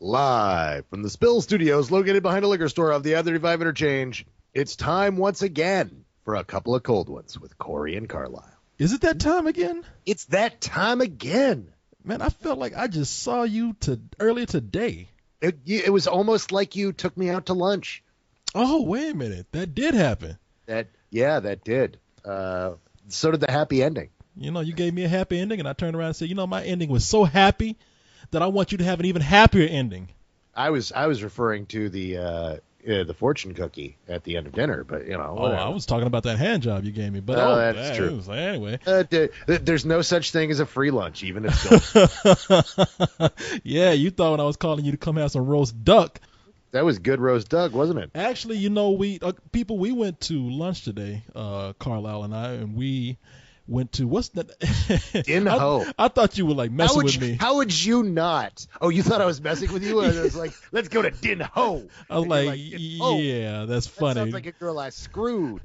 Live from the Spill Studios located behind a liquor store of the I-35 Interchange, it's time once again for a couple of cold ones with Corey and Carlisle. Is it that time again? It's that time again. Man, I felt like I just saw you earlier today. It was almost like you took me out to lunch. Oh, wait a minute. That did happen. That did. So did the happy ending. You know, you gave me a happy ending, and I turned around and said, my ending was so happy that I want you to have an even happier ending. I was referring to the fortune cookie at the end of dinner, but whatever. I was talking about that hand job you gave me. But that's true. Anyway, there's no such thing as a free lunch, even if still. Yeah, you thought when I was calling you to come have some roast duck. That was good roast duck, wasn't it? Actually, we went to lunch today, Carlisle and I, and we went to what's that? Din Ho. I thought you were like messing with me. How would you not? Oh, you thought I was messing with you? I was like, let's go to Din Ho. I was like, yeah, that's funny. That sounds like a girl I screwed.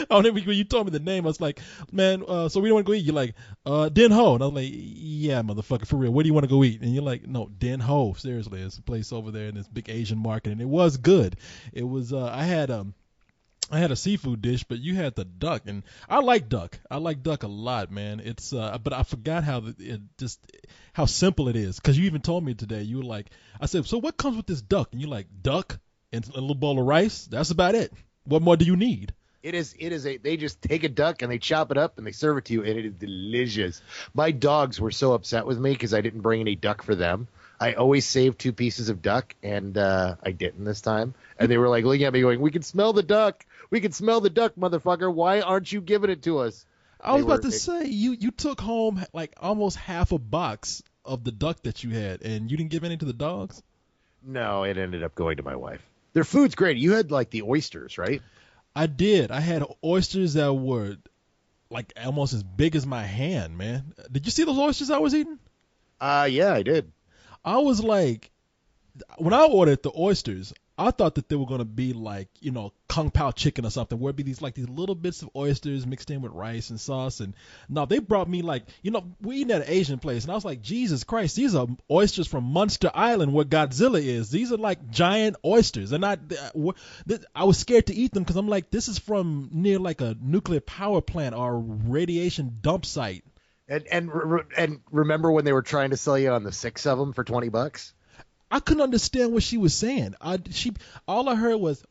When you told me the name, I was like, man, so we don't want to go eat. You're like, Din Ho. And I was like, yeah, motherfucker, for real. Where do you want to go eat? And you're like, no, Din Ho. Seriously, it's a place over there in this big Asian market, and it was good. It was. I had a seafood dish, but you had the duck, and I like duck. I like duck a lot, man. It's but I forgot how simple it is. Because you even told me today, you were like, I said, so what comes with this duck? And you're like, duck and a little bowl of rice. That's about it. What more do you need? They just take a duck and they chop it up and they serve it to you, and it is delicious. My dogs were so upset with me because I didn't bring any duck for them. I always save 2 pieces of duck, and I didn't this time. And they were like looking at me going, we can smell the duck. We can smell the duck, motherfucker. Why aren't you giving it to us? I was about to say, you took home like almost half a box of the duck that you had, and you didn't give any to the dogs? No, it ended up going to my wife. Their food's great. You had like the oysters, right? I did. I had oysters that were like almost as big as my hand, man. Did you see those oysters I was eating? Yeah, I did. I was like, when I ordered the oysters, I thought that they were going to be like, Kung Pao chicken or something, where it'd be these little bits of oysters mixed in with rice and sauce. And no, they brought me like, we eating at an Asian place. And I was like, Jesus Christ, these are oysters from Munster Island where Godzilla is. These are like giant oysters. And I was scared to eat them because I'm like, this is from near like a nuclear power plant or a radiation dump site. And remember when they were trying to sell you on the 6 of them for $20? I couldn't understand what she was saying. All I heard was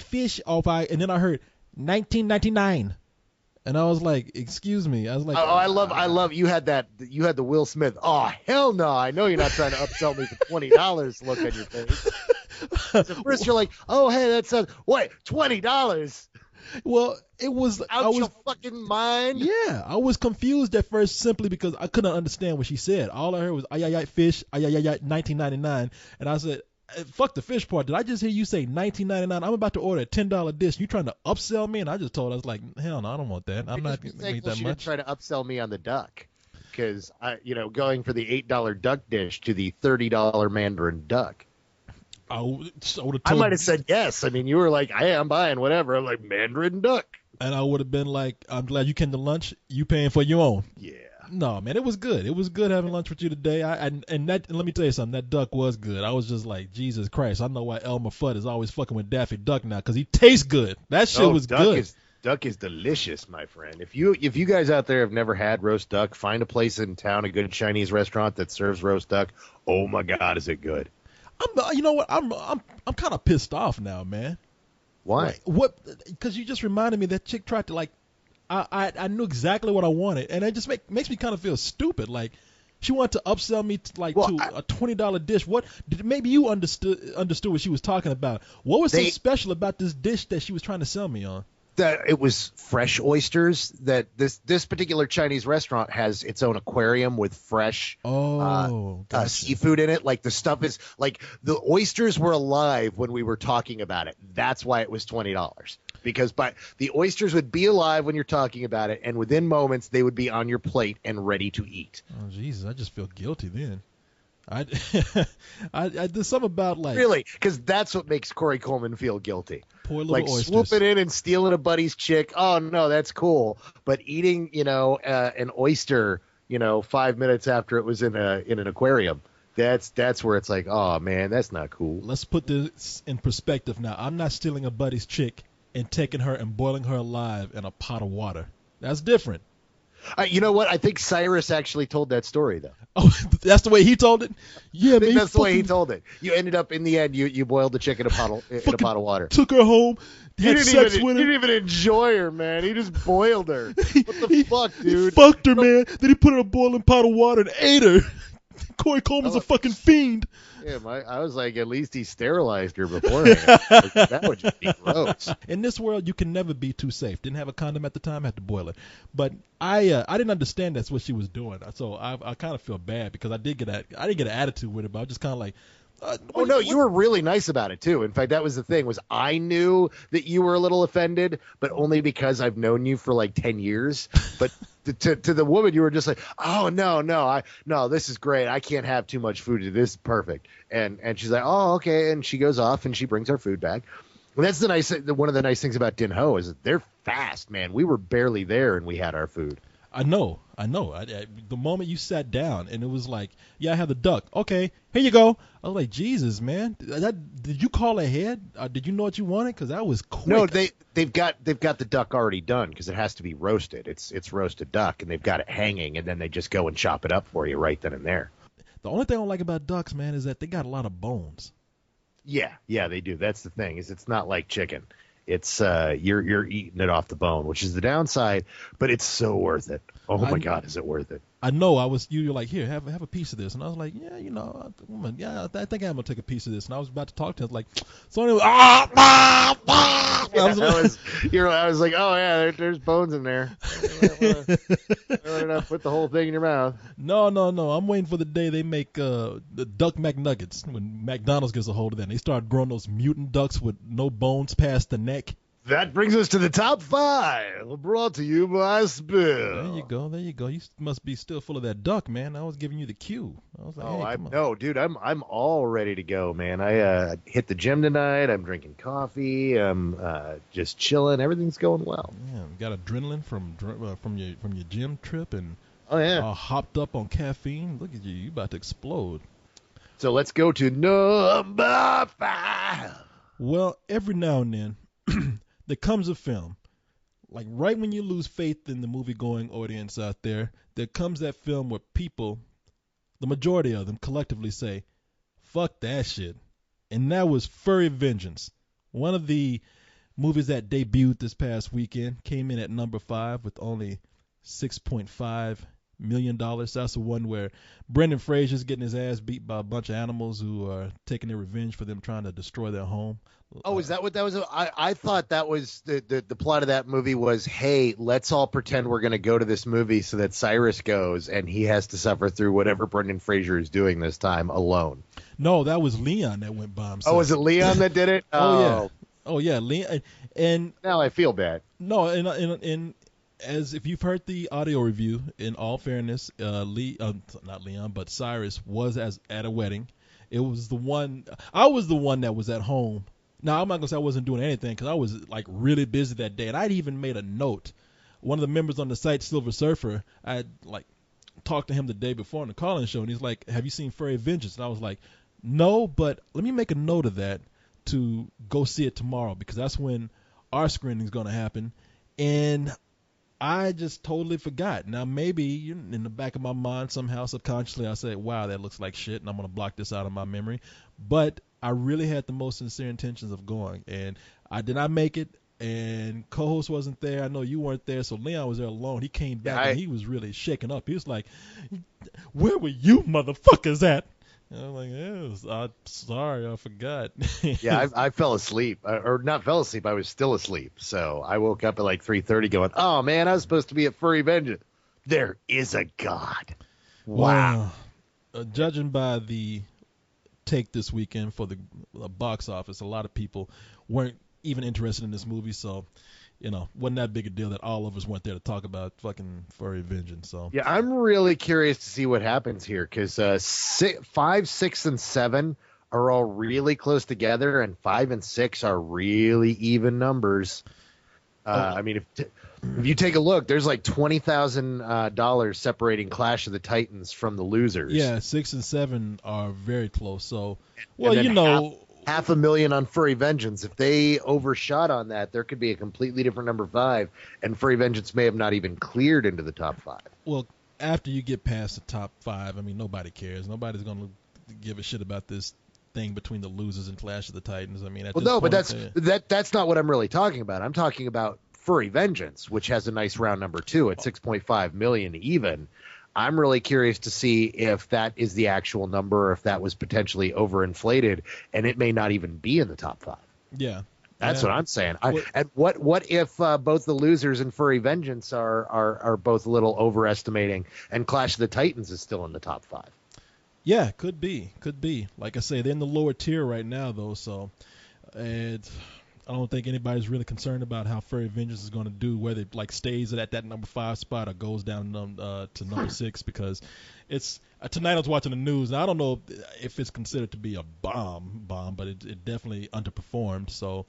fish, and then I heard 1999, and I was like, excuse me. I was like, I love you had the Will Smith. Oh hell no! I know you're not trying to upsell me for $20. Look on your face. At first you're like, oh hey, that says what $20. Well, it was out your fucking mind. Yeah, I was confused at first simply because I couldn't understand what she said. All I heard was ay fish, ay 1999, and I said, fuck the fish part. Did I just hear you say 1999? I'm about to order a $10 dish. You trying to upsell me? And I just told her, I was like, hell no, I don't want that. I'm not going to eat that much. She didn't try to upsell me on the duck because going for the $8 duck dish to the $30 Mandarin duck. I might have said yes. I mean, you were like, hey, I'm buying whatever. I'm like, Mandarin duck. And I would have been like, I'm glad you came to lunch. You paying for your own. Yeah. No, man, it was good. It was good having lunch with you today. And let me tell you something. That duck was good. I was just like, Jesus Christ. I know why Elmer Fudd is always fucking with Daffy Duck now because he tastes good. That shit was good. Duck is delicious, my friend. If you guys out there have never had roast duck, find a place in town, a good Chinese restaurant that serves roast duck. Oh my God, is it good? You know what? I'm kind of pissed off now, man. Why? Like, what? Because you just reminded me that chick tried to like. I knew exactly what I wanted, and it just makes me kind of feel stupid. Like she wanted to upsell me to a $20 dish. What? Maybe you understood what she was talking about. What was so special about this dish that she was trying to sell me on? That it was fresh oysters. That this particular Chinese restaurant has its own aquarium with fresh gotcha. Seafood in it. Like the stuff is like the oysters were alive when we were talking about it. That's why it was $20 because the oysters would be alive when you're talking about it, and within moments they would be on your plate and ready to eat. Oh Jesus, I just feel guilty then. I there's something about like really because that's what makes Corey Coleman feel guilty. Poor little like oysters. Swooping in and stealing a buddy's chick. Oh no, that's cool. But eating, an oyster 5 minutes after it was in an aquarium. That's where it's like, oh man, that's not cool. Let's put this in perspective now. I'm not stealing a buddy's chick and taking her and boiling her alive in a pot of water. That's different. You know what? I think Cyrus actually told that story though. Oh, that's the way he told it. Yeah, I think man. that's the way he told it. You ended up in the end. You boiled the chick in a pot of water. Took her home. Had sex with her. He didn't even enjoy her, man. He just boiled her. What the fuck, dude? He fucked her, man. Then he put her in a boiling pot of water and ate her. Corey Coleman's a fucking fiend. Yeah, I was like, at least he sterilized her beforehand. That would just be gross. In this world, you can never be too safe. Didn't have a condom at the time, had to boil it. But I didn't understand that's what she was doing. So I kind of feel bad because I didn't get an attitude with it, but I was just kind of like, you were really nice about it too. In fact, that was the thing, was I knew that you were a little offended, but only because I've known you for like 10 years. But to the woman, you were just like, oh no, this is great. I can't have too much food. This is perfect. And she's like, oh, okay. And she goes off and she brings our food back. And that's one of the nice things about Din Ho is that they're fast, man. We were barely there and we had our food. I know. The moment you sat down and it was like, yeah, I have the duck. Okay, here you go. I was like, Jesus, man. Did you call ahead? Did you know what you wanted? Because that was quick. No, they've got the duck already done because it has to be roasted. It's roasted duck, and they've got it hanging, and then they just go and chop it up for you right then and there. The only thing I don't like about ducks, man, is that they got a lot of bones. Yeah, they do. That's the thing, is it's not like chicken. It's you're eating it off the bone, which is the downside, but it's so worth it. Oh my God, is it worth it? I know. You were like, here, have a piece of this, and I was like, yeah, I think I'm gonna take a piece of this, and I was about to talk to him, like, so anyway, I was like, oh yeah, there's bones in there. Put the whole thing in your mouth. No, I'm waiting for the day they make the Duck McNuggets, when McDonald's gets a hold of that. And they start growing those mutant ducks with no bones past the neck. That brings us to the top 5, brought to you by Spill. There you go. You must be still full of that duck, man. I was giving you the cue. I was like, no, dude, I'm all ready to go, man. I hit the gym tonight. I'm drinking coffee. I'm just chilling. Everything's going well. Yeah, got adrenaline from your gym trip, and hopped up on caffeine. Look at you. You about to explode. So let's go to number 5. Well, every now and then there comes a film, like right when you lose faith in the movie-going audience out there comes that film where people, the majority of them collectively say, fuck that shit. And that was Furry Vengeance. One of the movies that debuted this past weekend, came in at number 5 with only $6.5 million. That's the one where Brendan Fraser's getting his ass beat by a bunch of animals who are taking their revenge for them trying to destroy their home. Oh, is that what that was? I thought that was the plot of that movie was, hey, let's all pretend we're going to go to this movie so that Cyrus goes and he has to suffer through whatever Brendan Fraser is doing this time alone. No, that was Leon that went by himself. Oh, was it Leon that did it? Oh yeah, Leon. And now I feel bad. No, and as if you've heard the audio review, in all fairness, not Leon, but Cyrus was at a wedding. It was I was the one that was at home. Now, I'm not going to say I wasn't doing anything because I was like really busy that day. And I'd even made a note. One of the members on the site, Silver Surfer, I had like talked to him the day before on the call-in show. And he's like, have you seen Furry Vengeance? And I was like, no, but let me make a note of that to go see it tomorrow because that's when our screening is going to happen. And I just totally forgot. Now, maybe in the back of my mind, somehow subconsciously, I said, wow, that looks like shit, and I'm going to block this out of my memory. But I really had the most sincere intentions of going, and I did not make it, and co-host wasn't there. I know you weren't there, so Leon was there alone. He came back, and he was really shaken up. He was like, where were you motherfuckers at? And I'm like, I'm sorry, I forgot. Yeah, I fell asleep, or not fell asleep. I was still asleep. So I woke up at like 3:30 going, oh, man, I was supposed to be at Furry Vengeance. There is a God. Wow. Well, judging by the take this weekend for the box office, a lot of people weren't even interested in this movie. So, wasn't that big a deal that all of us weren't there to talk about fucking Furry Vengeance. So yeah, I'm really curious to see what happens here because 5, 6, and 7 are all really close together, and 5 and 6 are really even numbers. I mean, If you take a look, there's like $20,000 separating Clash of the Titans from the losers. Yeah, 6 and 7 are very close. So, And well, then you know, half a million on Furry Vengeance. If they overshot on that, there could be a completely different number 5, and Furry Vengeance may have not even cleared into the top 5. well, after you get past the top 5, I mean, nobody cares. Nobody's going to give a shit about this thing between the losers and Clash of the Titans. I mean, at Well, this no, point, but that's not what I'm really talking about. I'm talking about Furry Vengeance, which has a nice round number 2 at 6.5 million even. I'm really curious to see if that is the actual number, or if that was potentially overinflated, and it may not even be in the top 5. yeah. That's Yeah. what I'm saying. And what if both the losers and Furry Vengeance are both a little overestimating, and Clash of the Titans is still in the top 5? Yeah, could be. Like I say, they're in the lower tier right now, though, so I don't think anybody's really concerned about how Furry Vengeance is going to do, whether it like stays at that number 5 spot or goes down to number 6, because it's tonight I was watching the news, and I don't know if it's considered to be a bomb, but it definitely underperformed. So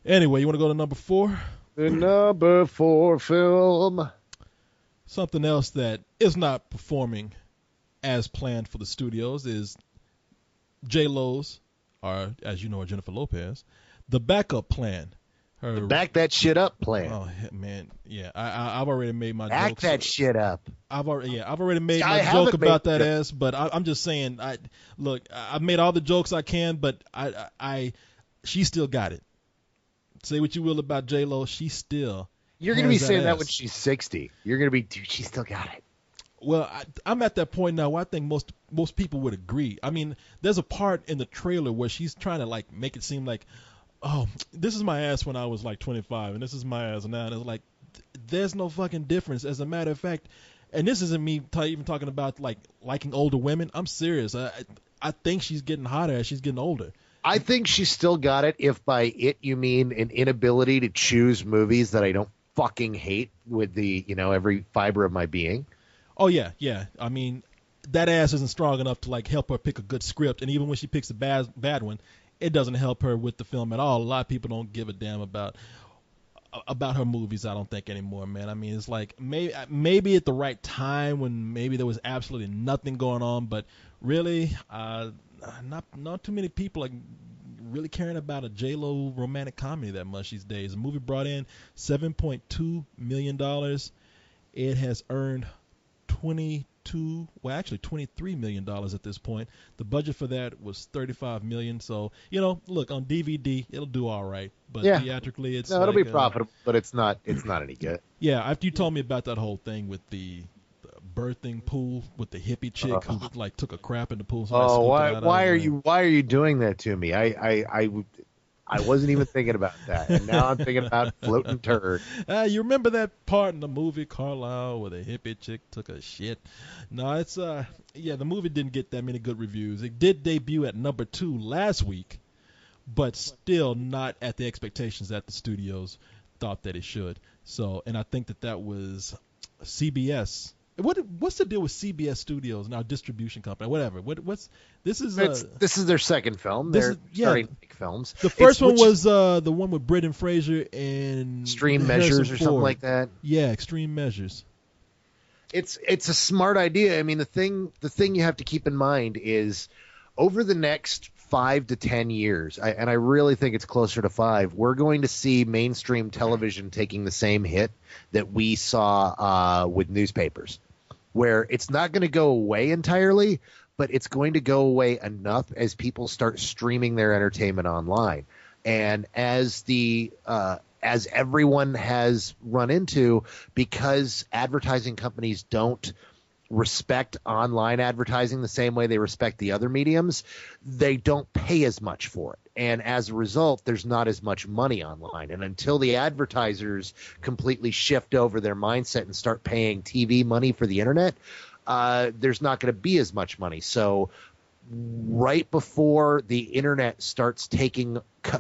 anyway, you want to go to number 4? The number 4 film. Something else that is not performing as planned for the studios is J-Lo's, or as you know, Jennifer Lopez, The Backup Plan. Her Back that shit up plan. Oh man, yeah. I've already made my Back jokes. that shit up. I've already made I my haven't joke about made- that ass, but I'm just saying. I've made all the jokes I can, but she still got it. Say what you will about J-Lo, she still. You're going to be has saying that ass. when she's 60. You're going to be, dude, she still got it. Well, I'm at that point now where I think most people would agree. I mean, there's a part in the trailer where she's trying to like make it seem like, oh, this is my ass when I was like 25, and this is my ass now. And it's like, there's no fucking difference. As a matter of fact, and this isn't me even talking about like liking older women. I'm serious. I think she's getting hotter as she's getting older. I think she's still got it, if by it you mean an inability to choose movies that I don't fucking hate with the, every fiber of my being. Oh yeah. I mean, that ass isn't strong enough to like help her pick a good script, and even when she picks a bad one, it doesn't help her with the film at all. A lot of people don't give a damn about her movies, I don't think, anymore, man. I mean, it's like maybe at the right time when maybe there was absolutely nothing going on, but really, not too many people are really caring about a J-Lo romantic comedy that much these days. The movie brought in $7.2 million. It has earned $23 million at this point. The budget for that was $35 million. So, look, on DVD, it'll do all right. But Yeah. theatrically, it's No, it'll be profitable, but it's not any good. yeah, after you told me about that whole thing with the birthing pool with the hippie chick who like took a crap in the pool. Somebody Oh, scooped it out, I was like, why are you doing that to me? I wasn't even thinking about that, and now I'm thinking about floating turd. You remember that part in the movie Carlisle where the hippie chick took a shit? No, it's the movie didn't get that many good reviews. It did debut at number 2 last week, but still not at the expectations that the studios thought that it should. So, and I think that was CBS. What's the deal with CBS Studios and our distribution company? Whatever. This is their second film. They're starting to make films. The first one was the one with Brendan Fraser and Extreme Measures or something like that. Yeah, Extreme Measures. It's a smart idea. I mean, the thing you have to keep in mind is over the next 5 to 10 years, and I really think it's closer to 5, we're going to see mainstream television taking the same hit that we saw with newspapers, where it's not going to go away entirely, but it's going to go away enough as people start streaming their entertainment online. And as everyone has run into, because advertising companies don't respect online advertising the same way they respect the other mediums, they don't pay as much for it. And as a result, there's not as much money online. And until the advertisers completely shift over their mindset and start paying TV money for the internet, there's not going to be as much money. So right before the internet starts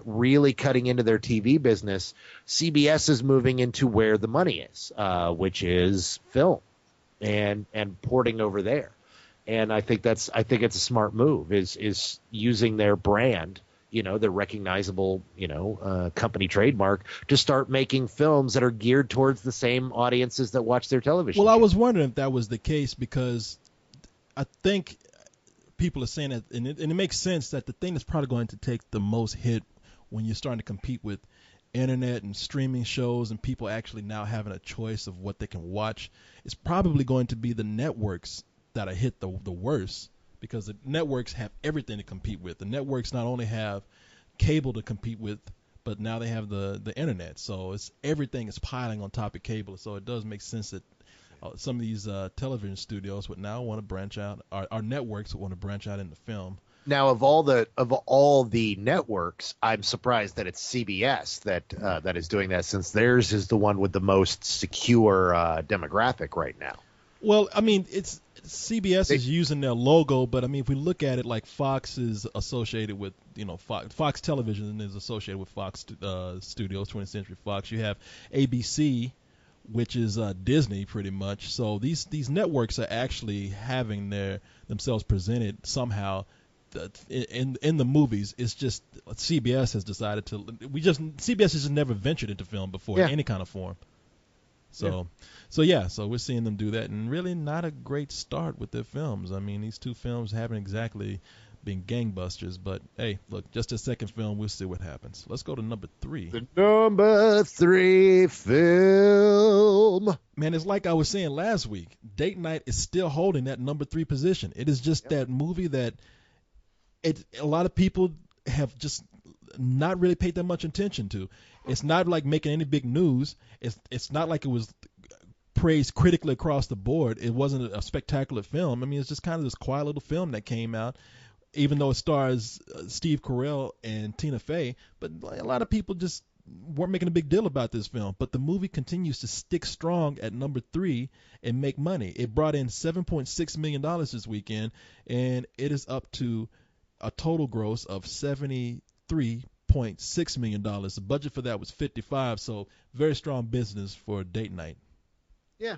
really cutting into their TV business, CBS is moving into where the money is, which is film and porting over there. And I think it's a smart move is using their brand the recognizable, company trademark to start making films that are geared towards the same audiences that watch their television. Well, I shows. was wondering if that was the case because I think people are saying that, and it makes sense that the thing that's probably going to take the most hit when you're starting to compete with internet and streaming shows and people actually now having a choice of what they can watch, is probably going to be the networks that are hit the worst, because the networks have everything to compete with. The networks not only have cable to compete with, but now they have the internet. So everything is piling on top of cable. So it does make sense that some of these television studios would now want to branch out. Our networks would want to branch out into film. Now, of all the networks, I'm surprised that it's CBS that is doing that, since theirs is the one with the most secure demographic right now. Well, I mean, CBS is using their logo, but I mean, if we look at it, like Fox is associated with, Fox Television is associated with Fox Studios, 20th Century Fox. You have ABC, which is Disney, pretty much. So these networks are actually having themselves presented somehow in the movies. It's just CBS has decided to. CBS has just never ventured into film before in any kind of form. So we're seeing them do that, and really not a great start with their films. I mean, these two films haven't exactly been gangbusters, but hey, look, just a second film, we'll see what happens. Let's go to number 3. The number 3 film. Man, it's like I was saying last week. Date Night is still holding that number 3 position. It is just that movie that a lot of people have just not really paid that much attention to. It's not like making any big news. It's not like it was praised critically across the board. It wasn't a spectacular film. I mean, it's just kind of this quiet little film that came out, even though it stars Steve Carell and Tina Fey. But a lot of people just weren't making a big deal about this film. But the movie continues to stick strong at number 3 and make money. It brought in $7.6 million this weekend, and it is up to a total gross of $73.6 million. The budget for that was $55, so very strong business for Date Night. Yeah,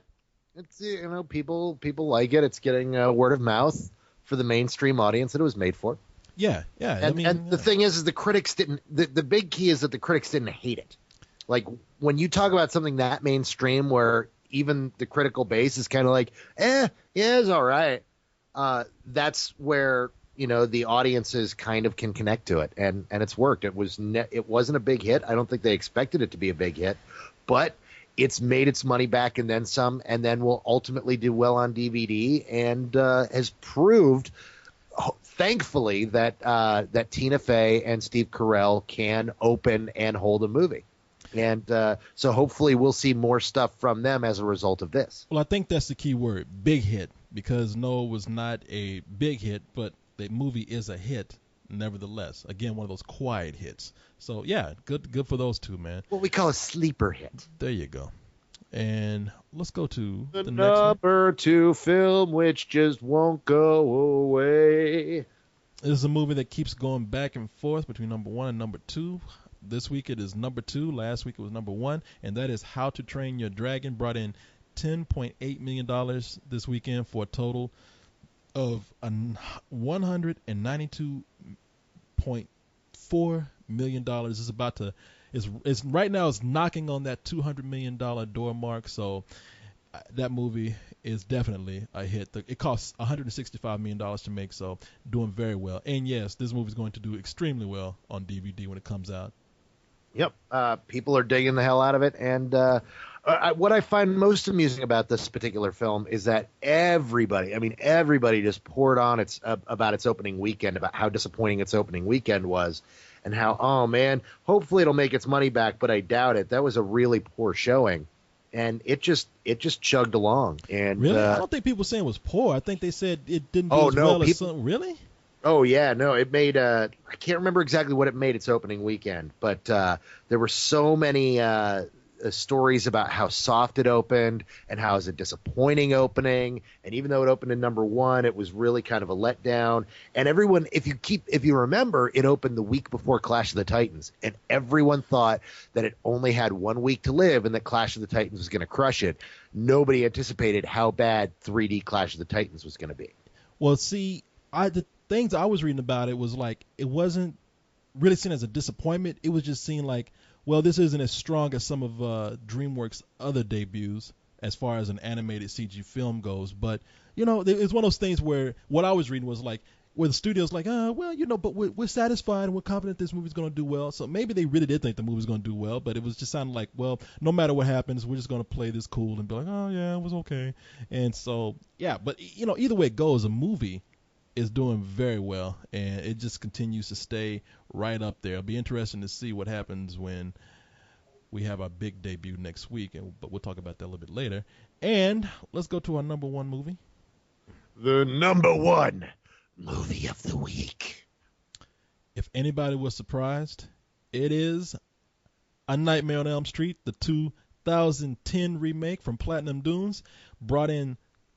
it's people like it. It's getting word of mouth for the mainstream audience that it was made for. Yeah. And the thing is the critics didn't. The big key is that the critics didn't hate it. Like when you talk about something that mainstream, where even the critical base is kind of like, yeah, it's all right. That's where the audiences kind of can connect to it, and it's worked. It wasn't a big hit. I don't think they expected it to be a big hit, but it's made its money back and then some, and then will ultimately do well on DVD, and has proved, thankfully, that Tina Fey and Steve Carell can open and hold a movie. And so hopefully we'll see more stuff from them as a result of this. Well, I think that's the key word, big hit, because no, it was not a big hit, but the movie is a hit nevertheless. Again, one of those quiet hits. So yeah, good for those two, man. What we call a sleeper hit. There you go. And let's go to the next number 2 film, which just won't go away. This is a movie that keeps going back and forth between number 1 and number 2. This week it is number 2. Last week it was number 1, and that is How to Train Your Dragon. Brought in $10.8 million this weekend for a total of $192.4 million. It's right now it's knocking on that $200 million door mark. So that movie is definitely a hit. It costs $165 million to make, so doing very well. And yes, this movie is going to do extremely well on DVD when it comes out. Yep, people are digging the hell out of it, and what I find most amusing about this particular film is that everybody just poured on about its opening weekend, about how disappointing its opening weekend was, and how, oh man, hopefully it'll make its money back, but I doubt it. That was a really poor showing, and it just chugged along. And really, I don't think people were saying it was poor. I think they said it didn't do as well as some. Really? Oh yeah, no, it made I can't remember exactly what it made its opening weekend, but there were so many stories about how soft it opened and how it was a disappointing opening, and even though it opened in number 1, it was really kind of a letdown. And everyone, if you remember, it opened the week before Clash of the Titans, and everyone thought that it only had 1 week to live and that Clash of the Titans was going to crush it. Nobody anticipated how bad 3D Clash of the Titans was going to be. Well, see, the things I was reading about it was like it wasn't really seen as a disappointment. It was just seen like, well, this isn't as strong as some of DreamWorks' other debuts as far as an animated CG film goes. But it's one of those things where what I was reading was like, where the studio's like, well, but we're satisfied and we're confident this movie's going to do well. So maybe they really did think the movie's going to do well, but it was just sounding like, well, no matter what happens, we're just going to play this cool and be like, oh yeah, it was okay. And so yeah, but either way it goes, a movie is doing very well, and it just continues to stay right up there. It'll be interesting to see what happens when we have our big debut next week, but we'll talk about that a little bit later. And let's go to our number one movie. The number one movie of the week. If anybody was surprised, it is A Nightmare on Elm Street, the 2010 remake from Platinum Dunes, brought in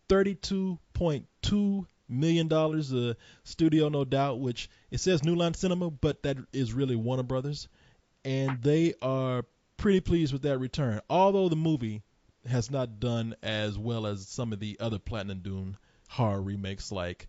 $32.2 million. The studio, no doubt, which it says New Line Cinema, but that is really Warner Brothers, and they are pretty pleased with that return. Although the movie has not done as well as some of the other Platinum Dune horror remakes like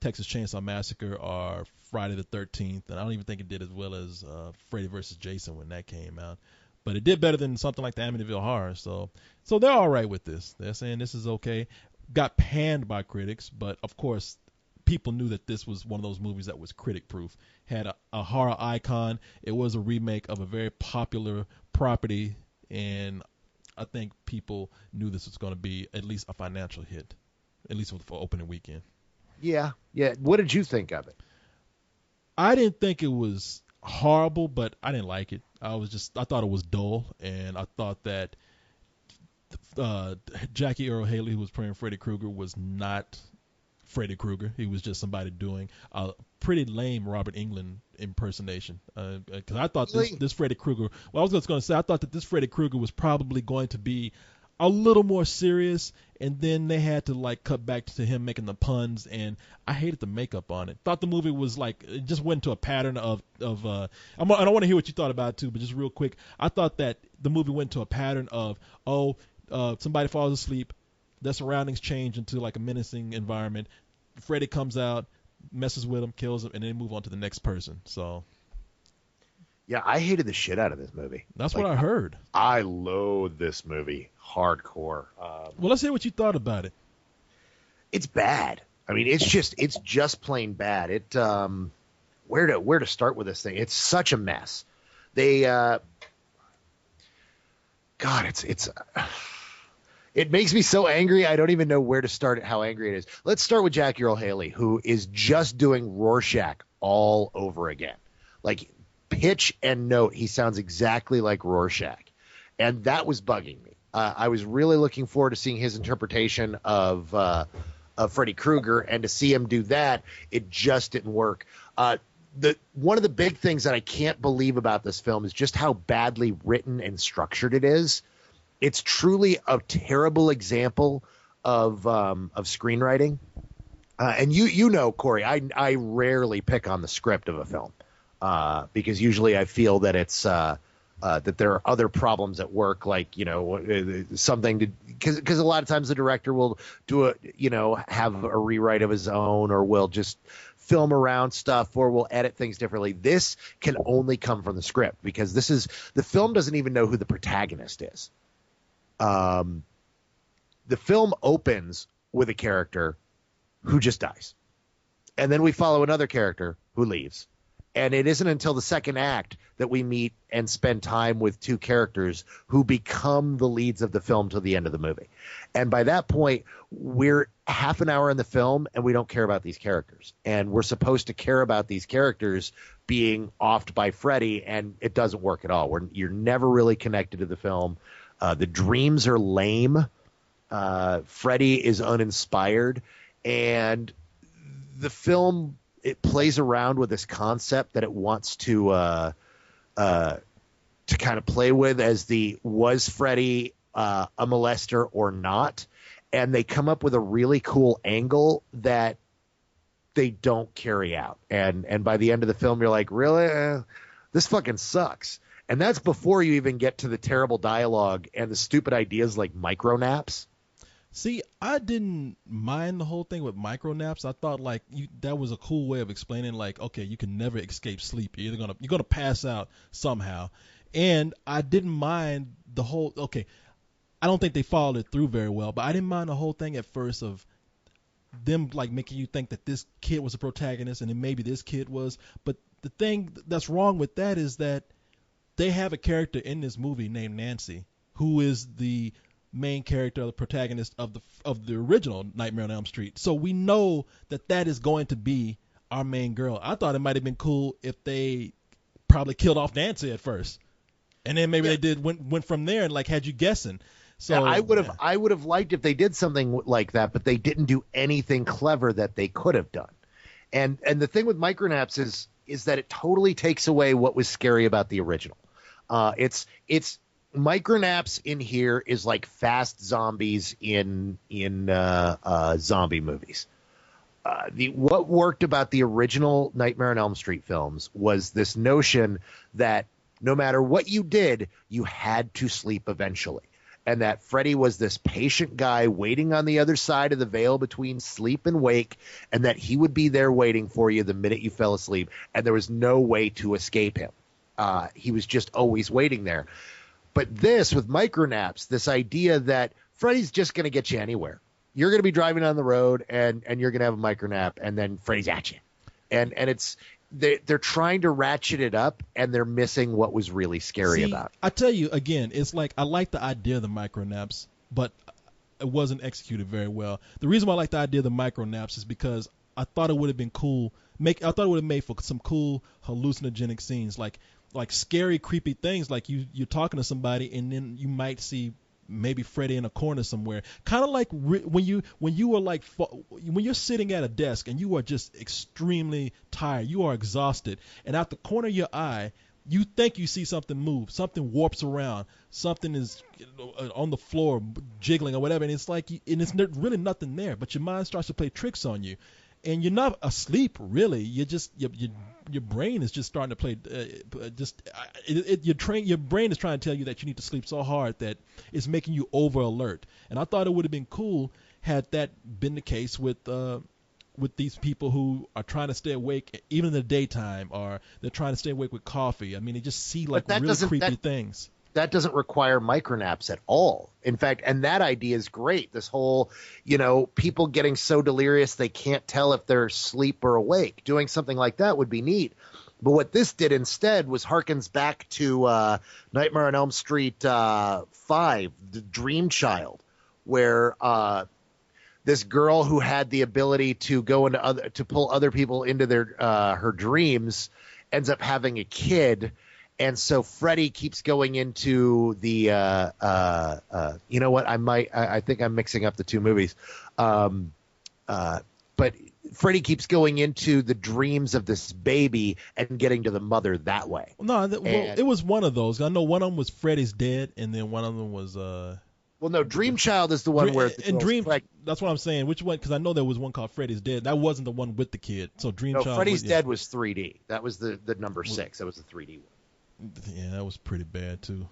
Texas Chainsaw Massacre or Friday the 13th, and I don't even think it did as well as Freddy vs. Jason when that came out. But it did better than something like the Amityville Horror, so they're all right with this. They're saying this is okay. Got panned by critics, but of course people knew that this was one of those movies that was critic-proof. Had a horror icon. It was a remake of a very popular property, and I think people knew this was going to be at least a financial hit, at least for opening weekend. Yeah. What did you think of it? I didn't think it was horrible, but I didn't like it. I thought it was dull, and I thought that Jackie Earle Haley, who was playing Freddy Krueger, was not Freddy Krueger. He was just somebody doing a pretty lame Robert Englund impersonation. Because I thought this Freddy Krueger, I was just going to say, I thought that this Freddy Krueger was probably going to be a little more serious, and then they had to like cut back to him making the puns, and I hated the makeup on it. Thought the movie was like, it just went into a pattern of I don't want to hear what you thought about it too, but just real quick, I thought that the movie went into a pattern of somebody falls asleep, their surroundings change into like a menacing environment, Freddy comes out, messes with him, kills him, and then move on to the next person. So yeah, I hated the shit out of this movie. That's what I heard. I loathe this movie hardcore. Well, let's hear what you thought about it. It's bad. I mean, it's just plain bad. It where to start with this thing? It's such a mess. They God, it makes me so angry. I don't even know where to start at how angry it is. Let's start with Jackie Earle Haley, who is just doing Rorschach all over again. Like, pitch and note, he sounds exactly like Rorschach. And that was bugging me. I was really looking forward to seeing his interpretation of Freddy Krueger, and to see him do that, it just didn't work. One of the big things that I can't believe about this film is just how badly written and structured it is. It's truly a terrible example of screenwriting. And you know, Corey, I rarely pick on the script of a film because usually I feel that it's that there are other problems at work, like, something to, because a lot of times the director will do have a rewrite of his own, or will just film around stuff, or will edit things differently. This can only come from the script, because the film doesn't even know who the protagonist is. The film opens with a character who just dies, and then we follow another character who leaves. And it isn't until the second act that we meet and spend time with two characters who become the leads of the film till the end of the movie. And by that point, we're half an hour in the film and we don't care about these characters. And we're supposed to care about these characters being offed by Freddy, and it doesn't work at all. You're never really connected to the film. The dreams are lame. Freddy is uninspired. And the film, it plays around with this concept that it wants to kind of play with as was Freddy a molester or not, and they come up with a really cool angle that they don't carry out, and by the end of the film you're like, really, this fucking sucks. And that's before you even get to the terrible dialogue and the stupid ideas like micro naps. See, I didn't mind the whole thing with micro naps. I thought like that was a cool way of explaining like, okay, you can never escape sleep. You're gonna pass out somehow. And I didn't mind the whole okay, I don't think they followed it through very well, but I didn't mind the whole thing at first of them like making you think that this kid was a protagonist and then maybe this kid was. But the thing that's wrong with that is that they have a character in this movie named Nancy, who is the main character, the protagonist of the original Nightmare on Elm Street. So we know that that is going to be our main girl. I thought it might have been cool if they probably killed off Nancy at first, and then maybe they went from there and like had you guessing. So yeah, I would have liked if they did something like that, but they didn't do anything clever that they could have done. And the thing with micronaps is that it totally takes away what was scary about the original. It's micronaps in here is like fast zombies in zombie movies. What worked about the original Nightmare on Elm Street films was this notion that no matter what you did, you had to sleep eventually. And that Freddy was this patient guy waiting on the other side of the veil between sleep and wake, and that he would be there waiting for you the minute you fell asleep, and there was no way to escape him. He was just always waiting there. But this, with micronaps, this idea that Freddy's just going to get you anywhere. You're going to be driving on the road, and you're going to have a micronap, and then Freddy's at you. And it's they're trying to ratchet it up, and they're missing what was really scary about it. I tell you, again, it's like I like the idea of the micronaps, but it wasn't executed very well. The reason why I like the idea of the micronaps is because I thought it would have been cool. I thought it would have made for some cool hallucinogenic scenes, like scary, creepy things. Like you're talking to somebody, and then you might see maybe Freddy in a corner somewhere. Kind of like when you're sitting at a desk and you are just extremely tired, you are exhausted, and out the corner of your eye, you think you see something move, something warps around, something is on the floor jiggling or whatever, and it's like, and it's really nothing there, but your mind starts to play tricks on you. And you're not asleep, really. You just your brain is just starting to play. Your brain is trying to tell you that you need to sleep so hard that it's making you over alert. And I thought it would have been cool had that been the case with these people who are trying to stay awake even in the daytime, or they're trying to stay awake with coffee. I mean, they just see like really creepy things. That doesn't require micronaps at all. In fact, and that idea is great. This whole, people getting so delirious they can't tell if they're asleep or awake. Doing something like that would be neat. But what this did instead was harkens back to Nightmare on Elm Street 5, The Dream Child, where this girl who had the ability to go to pull other people into her dreams ends up having a kid. And so Freddy keeps going into the, you know what? I think I'm mixing up the two movies. But Freddy keeps going into the dreams of this baby and getting to the mother that way. No, it was one of those. I know one of them was Freddy's dead, and then one of them was. Well, no, Dream Child is the one where the Dream. That's what I'm saying. Which one? Because I know there was one called Freddy's Dead. That wasn't the one with the kid. So Dream Child. Freddy's Dead was 3D. That was the number 6. That was the 3D one. Yeah, that was pretty bad too.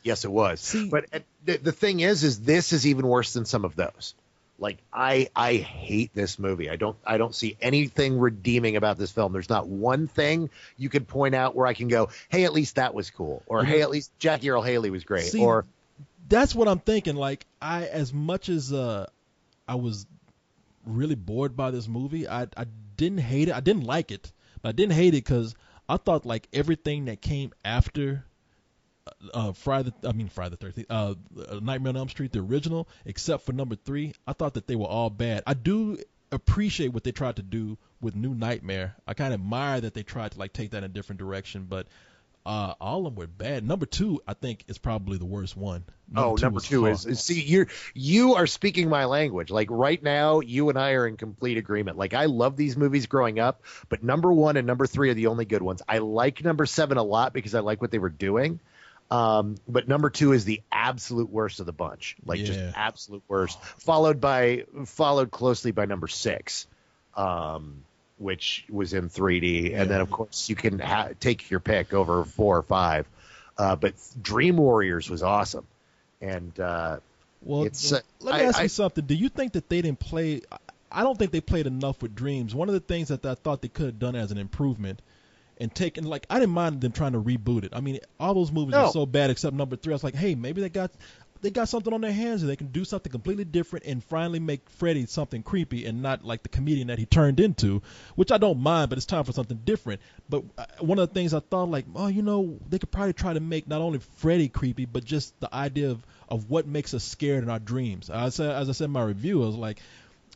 Yes, it was. But the thing is this is even worse than some of those. Like I hate this movie. I don't see anything redeeming about this film. There's not one thing you could point out where I can go, hey, at least that was cool, or hey, at least Jackie Earle Haley was great. Or that's what I'm thinking. Like as much as I was really bored by this movie, I didn't hate it. I didn't like it, but I didn't hate it because I thought like everything that came after Friday the 13th, Nightmare on Elm Street, the original, except for number 3, I thought that they were all bad. I do appreciate what they tried to do with New Nightmare. I kind of admire that they tried to like take that in a different direction, but all of them were bad. Number 2, I think, is probably the worst one. Number two is see, you are speaking my language. Like right now, you and I are in complete agreement. Like I love these movies growing up, but number 1 and number 3 are the only good ones. I like number 7 a lot because I like what they were doing. But number 2 is the absolute worst of the bunch. Like just absolute worst, followed closely by number 6. Which was in 3D, and then of course you can take your pick over 4 or 5. But Dream Warriors was awesome, and Well, It's let me ask you something. Do you think that they didn't play? I don't think they played enough with dreams. One of the things that I thought they could have done as an improvement and taken, like, I didn't mind them trying to reboot it. I mean, all those movies are no. so bad except number 3. I was like, hey, maybe they got something on their hands and they can do something completely different and finally make Freddy something creepy and not like the comedian that he turned into, which I don't mind, but it's time for something different. But one of the things I thought, like, oh, you know, they could probably try to make not only Freddy creepy, but just the idea of what makes us scared in our dreams. As I said in my review, I was like,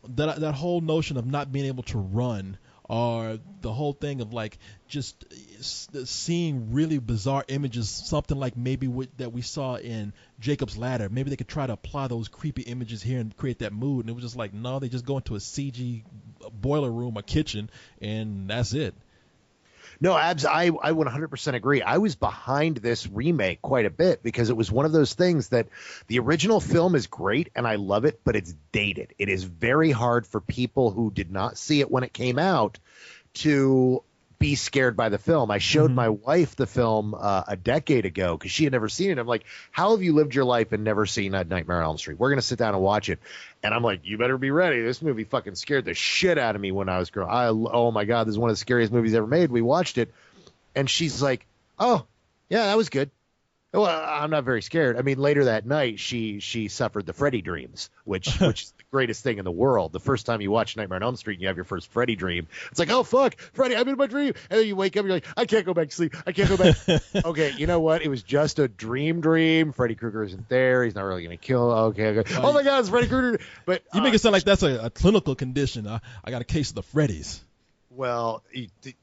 that whole notion of not being able to run, or the whole thing of like just seeing really bizarre images, something like maybe that we saw in Jacob's Ladder. Maybe they could try to apply those creepy images here and create that mood. And it was just like, no, they just go into a CG boiler room, a kitchen, and that's it. No, Abs, I 100% agree. I was behind this remake quite a bit because it was one of those things that the original film is great and I love it, but it's dated. It is very hard for people who did not see it when it came out to be scared by the film. I showed my wife the film a decade ago because she had never seen it. I'm like, how have you lived your life and never seen Nightmare on Elm Street? We're going to sit down and watch it. And I'm like, you better be ready. This movie fucking scared the shit out of me when I was growing. Oh my God, this is one of the scariest movies ever made. We watched it. And she's like, oh, yeah, that was good. Well, I'm not very scared. I mean, later that night, she suffered the Freddy dreams, which is the greatest thing in the world. The first time you watch Nightmare on Elm Street and you have your first Freddy dream, it's like, oh, fuck, Freddy, I'm in my dream. And then you wake up and you're like, I can't go back to sleep. I can't go back. Okay, you know what? It was just a dream. Freddy Krueger isn't there. He's not really going to kill. Okay. Oh, my God, it's Freddy Krueger. But you make it sound like that's a clinical condition. I got a case of the Freddys. Well,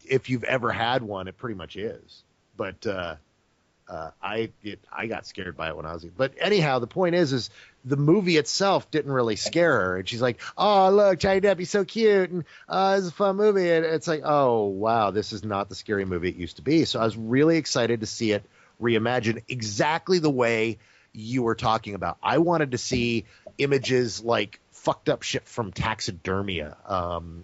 if you've ever had one, it pretty much is. But I got scared by it when I was. But anyhow, the point is the movie itself didn't really scare her, and she's like, "Oh, look, Johnny Depp, he's so cute, and it's a fun movie." And it's like, "Oh, wow, this is not the scary movie it used to be." So I was really excited to see it reimagined exactly the way you were talking about. I wanted to see images like fucked up shit from Taxidermia.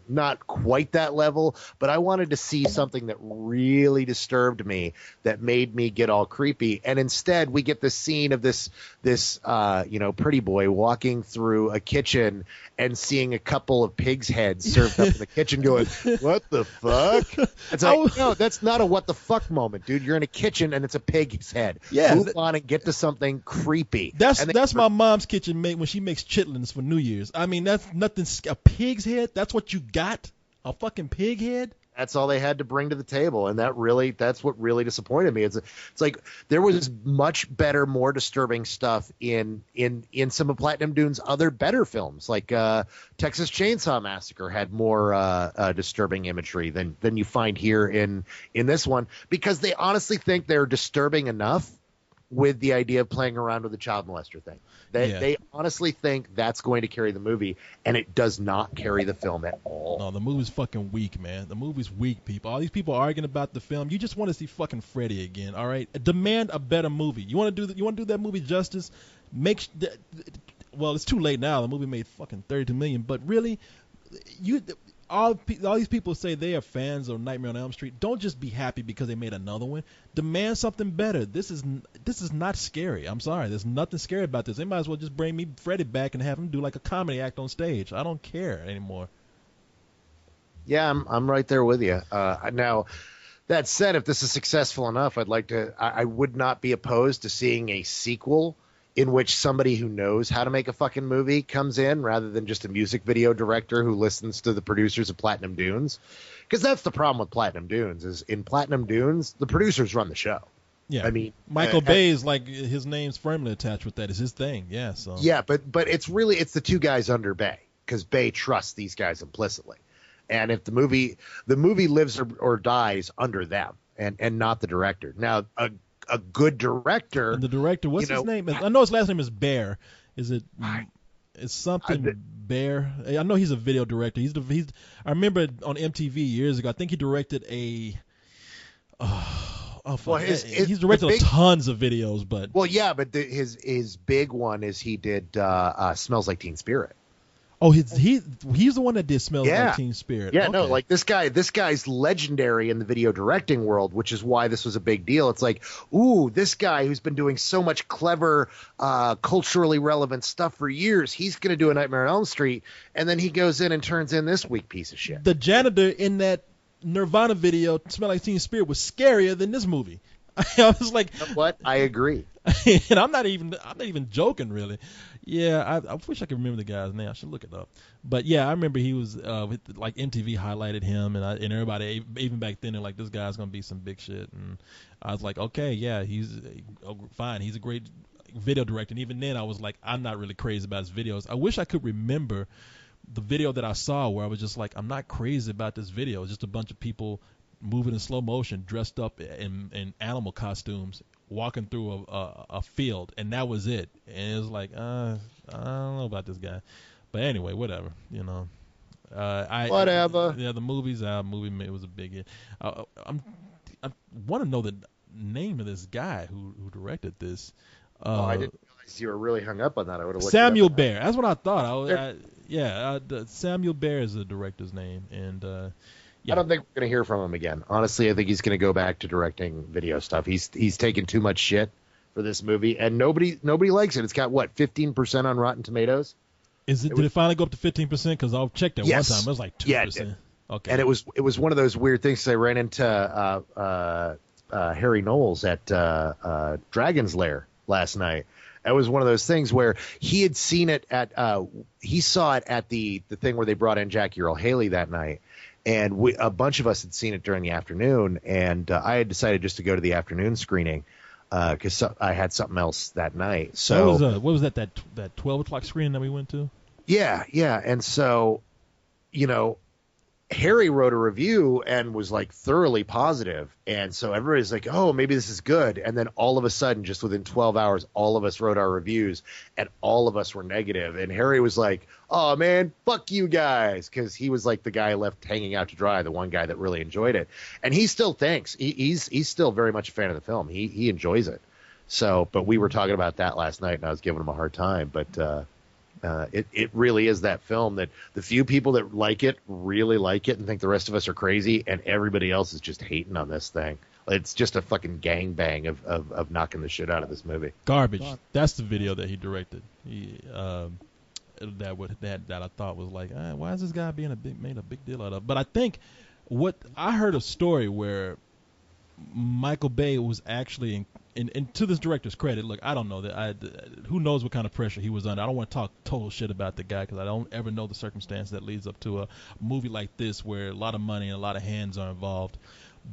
Not quite that level, but I wanted to see something that really disturbed me, that made me get all creepy. And instead we get this scene of this pretty boy walking through a kitchen and seeing a couple of pigs' heads served up in the kitchen going, what the fuck? It's like, no, that's not a what the fuck moment, dude. You're in a kitchen and it's a pig's head. Yeah. Move on and get to something creepy. That's my mom's kitchen when she makes chitlins for New Year's. I mean, that's nothing. A pig's head? That's what you got? A fucking pig head? That's all they had to bring to the table, and that's what really disappointed me. It's like there was much better, more disturbing stuff in some of Platinum Dunes' other better films, like Texas Chainsaw Massacre had more disturbing imagery than you find here in this one, because they honestly think they're disturbing enough with the idea of playing around with the child molester thing. They honestly think that's going to carry the movie, and it does not carry the film at all. No, the movie's fucking weak, man. The movie's weak, people. All these people arguing about the film. You just want to see fucking Freddy again, all right? Demand a better movie. You want to do that movie justice? Well, it's too late now. The movie made fucking $32 million, but really, all these people say they are fans of Nightmare on Elm Street. Don't just be happy because they made another one. Demand something better. This is not scary. I'm sorry. There's nothing scary about this. They might as well just bring me Freddy back and have him do like a comedy act on stage. I don't care anymore. Yeah, I'm right there with you. Now, that said, if this is successful enough, I would not be opposed to seeing a sequel in which somebody who knows how to make a fucking movie comes in rather than just a music video director who listens to the producers of Platinum Dunes. Because that's the problem with Platinum Dunes, is in Platinum Dunes, the producers run the show. Yeah. I mean, Michael Bay is like, his name's firmly attached with that. It's his thing. Yeah. So. Yeah, but it's the two guys under Bay, because Bay trusts these guys implicitly. And if the movie lives or dies under them and not the director. Now, a good director. And the director, what's his name? I know his last name is Bear. Is it? It's something Bear. I know he's a video director. He's. I remember on MTV years ago. I think he directed a. He's directed tons of videos, but. Well, yeah, but his big one is he did Smells Like Teen Spirit. Oh, he's the one that did Smells Yeah. Like Teen Spirit. Yeah, Okay. no, like this guy's legendary in the video directing world, which is why this was a big deal. It's like, ooh, this guy who's been doing so much clever, culturally relevant stuff for years, he's going to do a Nightmare on Elm Street, and then he goes in and turns in this weak piece of shit. The janitor in that Nirvana video, Smell Like Teen Spirit, was scarier than this movie. I was like, You know what? I agree. and I'm not even joking, really. Yeah, I wish I could remember the guy's name. I should look it up. But yeah, I remember he was like MTV highlighted him, and everybody even back then they're like, this guy's gonna be some big shit. And I was like, okay, yeah, he's fine. He's a great video director. And even then, I was like, I'm not really crazy about his videos. I wish I could remember the video that I saw where I was just like, I'm not crazy about this video. It's just a bunch of people moving in slow motion, dressed up in animal costumes, walking through a field, and that was it. And it was like, I don't know about this guy, but anyway, whatever, you know. Whatever. Yeah, the movie was a big hit. I want to know the name of this guy who directed this. I didn't realize you were really hung up on that. I would have looked Samuel it up. Bear. That's what I thought. Samuel Bear is the director's name, and yeah. I don't think we're going to hear from him again. Honestly, I think he's going to go back to directing video stuff. He's taken too much shit for this movie, and nobody likes it. It's got, what, 15% on Rotten Tomatoes? Did it finally go up to 15%? Because I've checked it Yes. one time. It was like 2%. Yeah, it did. Okay. And it was one of those weird things. I ran into Harry Knowles at Dragon's Lair last night. It was one of those things where he had seen it he saw it at the thing where they brought in Jackie Earle Haley that night. And a bunch of us had seen it during the afternoon, and I had decided just to go to the afternoon screening because I had something else that night. So what was that 12 o'clock screening that we went to? Yeah. And so, you know, Harry wrote a review and was like thoroughly positive, and so everybody's like, oh, maybe this is good. And then all of a sudden, just within 12 hours, all of us wrote our reviews and all of us were negative. And Harry was like, oh man, fuck you guys, because he was like the guy left hanging out to dry, the one guy that really enjoyed it. And he still thinks he's still very much a fan of the film. He enjoys it. So, but we were talking about that last night, and I was giving him a hard time. But it really is that film that the few people that like it really like it and think the rest of us are crazy, and everybody else is just hating on this thing. It's just a fucking gangbang of knocking the shit out of this movie. Garbage. That's the video that he directed. That I thought was like, why is this guy made a big deal out of? But I think what I heard a story where Michael Bay was actually and to this director's credit, look, I don't know who knows what kind of pressure he was under. I don't want to talk total shit about the guy because I don't ever know the circumstance that leads up to a movie like this where a lot of money and a lot of hands are involved.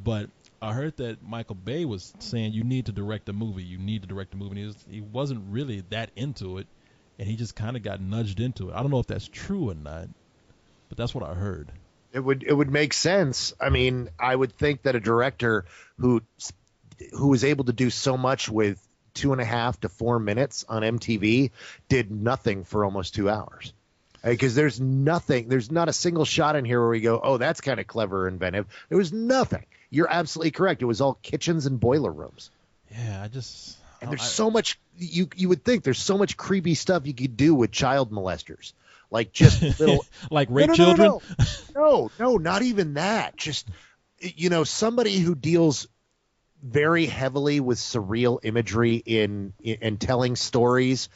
But I heard that Michael Bay was saying you need to direct a movie. You need to direct a movie. And he wasn't really that into it, and he just kind of got nudged into it. I don't know if that's true or not, but that's what I heard. It would make sense. I mean, I would think that a director who was able to do so much with 2.5 to 4 minutes on MTV did nothing for almost 2 hours. Because there's not a single shot in here where we go, oh, that's kind of clever or inventive. There was nothing. You're absolutely correct. It was all kitchens and boiler rooms. Yeah, there's so much you would think there's so much creepy stuff you could do with child molesters. Like just little like rape children? No, not even that. Just, you know, somebody who deals very heavily with surreal imagery in telling stories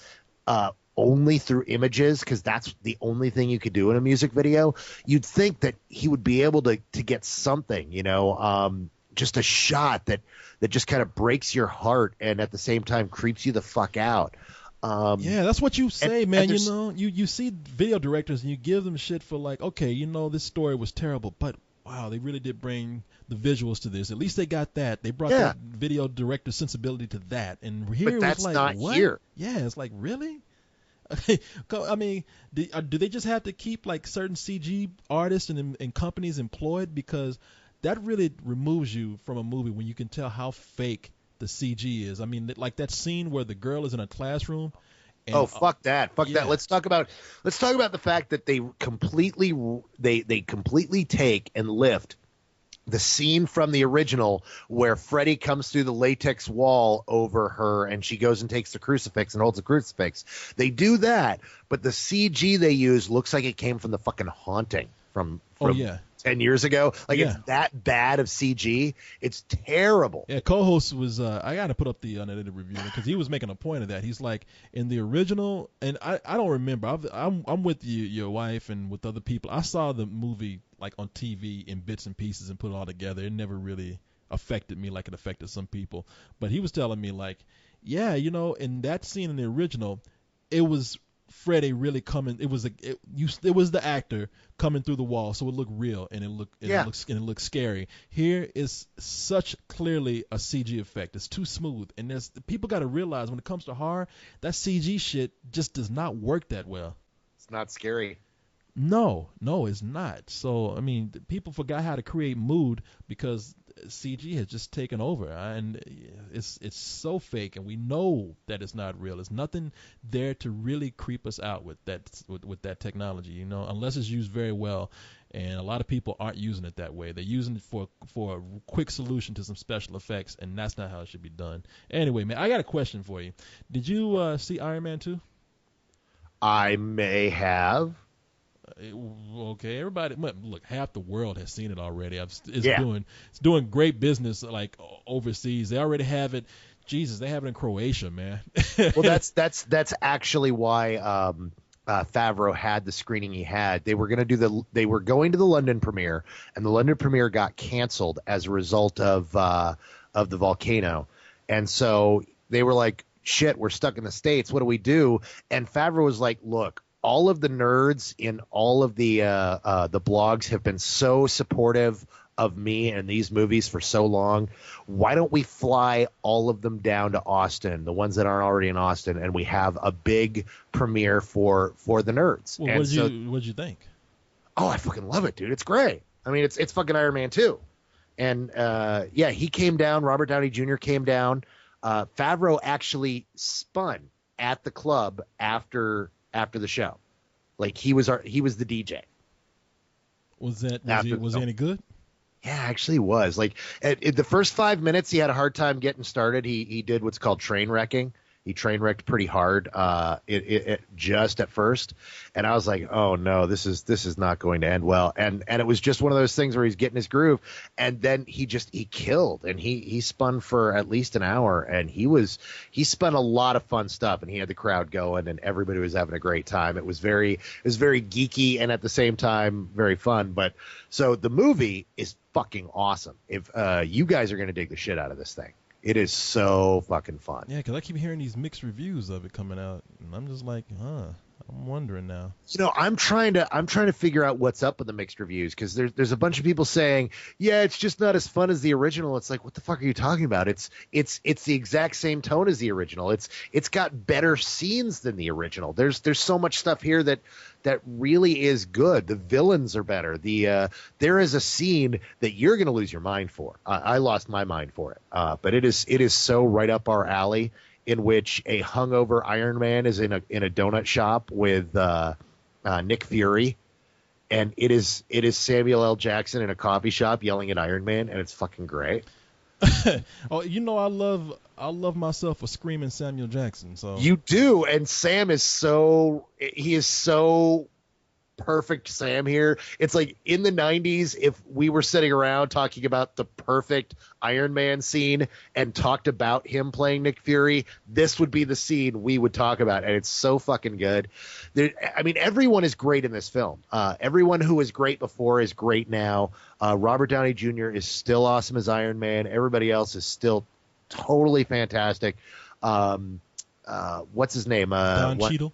only through images, because that's the only thing you could do in a music video. You'd think that he would be able to get something, you know, just a shot that just kind of breaks your heart and at the same time creeps you the fuck out. Yeah, that's what you say, man. and you know, you see video directors and you give them shit for like, okay, you know, this story was terrible, but wow, they really did bring the visuals to this. At least they got that. They brought that video director sensibility to that. And here but it that's was like, not what? here. Yeah, it's like, really? I mean, do they just have to keep like certain CG artists and companies employed? Because that really removes you from a movie when you can tell how fake the CG is. I mean, like that scene where the girl is in a classroom. And, fuck that. Fuck that. Let's talk about the fact that they completely take and lift the scene from the original where Freddy comes through the latex wall over her and she goes and takes the crucifix and holds the crucifix. They do that, but the CG they use looks like it came from the fucking Haunting from 10 years ago. Like, it's that bad of CG. It's terrible. Yeah, co-host was I got to put up the unedited review because he was making a point of that. He's like, in the original, and I don't remember. I'm with you, your wife, and with other people. I saw the movie like on TV in bits and pieces and put it all together. It never really affected me like it affected some people. But he was telling me like, yeah, you know, in that scene in the original, it was Freddy really coming. It was the actor coming through the wall, so it looked real and it looked scary. Here is such clearly a CG effect. It's too smooth, and people got to realize when it comes to horror, that CG shit just does not work that well. It's not scary. No, it's not. So I mean, people forgot how to create mood because CG has just taken over, and it's so fake, and we know that it's not real. There's nothing there to really creep us out with that technology, you know, unless it's used very well. And a lot of people aren't using it that way. They're using it for a quick solution to some special effects, and that's not how it should be done. Anyway, man, I got a question for you. Did you see Iron Man 2? I may have. Okay, everybody, look, half the world has seen it already. It's doing great business like overseas. They already have it. Jesus, they have it in Croatia, man. Well, that's actually why Favreau had the screening he had. They were going to the London premiere, and the London premiere got canceled as a result of the volcano, and so they were like, "Shit, we're stuck in the States. What do we do?" And Favreau was like, "Look, all of the nerds in all of the blogs have been so supportive of me and these movies for so long. Why don't we fly all of them down to Austin, the ones that aren't already in Austin, and we have a big premiere for the nerds?" Well, what did you think? Oh, I fucking love it, dude. It's great. I mean, it's fucking Iron Man 2. And he came down. Robert Downey Jr. came down. Favreau actually spun at the club after the show. Like, he was the DJ. Was he any good? Yeah, actually was. Like, at the first 5 minutes, he had a hard time getting started. He did what's called train wrecking. He train wrecked pretty hard just at first, and I was like, oh no, this is not going to end well. And it was just one of those things where he's getting his groove, and then he killed, and he spun for at least an hour, and he spun a lot of fun stuff, and he had the crowd going, and everybody was having a great time. It was very geeky and at the same time very fun. But so the movie is fucking awesome. If you guys are going to dig the shit out of this thing. It is so fucking fun. Yeah, because I keep hearing these mixed reviews of it coming out, and I'm just like, I'm wondering now. You know, I'm trying to figure out what's up with the mixed reviews, because there's a bunch of people saying, yeah, it's just not as fun as the original. It's like, what the fuck are you talking about? It's the exact same tone as the original. It's got better scenes than the original. There's so much stuff here that really is good. The villains are better. There is a scene that you're going to lose your mind for. I lost my mind for it. But it is so right up our alley, in which a hungover Iron Man is in a donut shop with Nick Fury, and it is Samuel L. Jackson in a coffee shop yelling at Iron Man, and it's fucking great. Oh, you know, I love myself a screaming Samuel Jackson. So you do, and Sam is so perfect. Sam here. It's like in the 90s, if we were sitting around talking about the perfect Iron Man scene and talked about him playing Nick Fury, this would be the scene we would talk about, and it's so fucking good. I mean, everyone is great in this film. Everyone who was great before is great now. Robert Downey Jr. is still awesome as Iron Man. Everybody else is still totally fantastic. What's his name? Don Cheadle.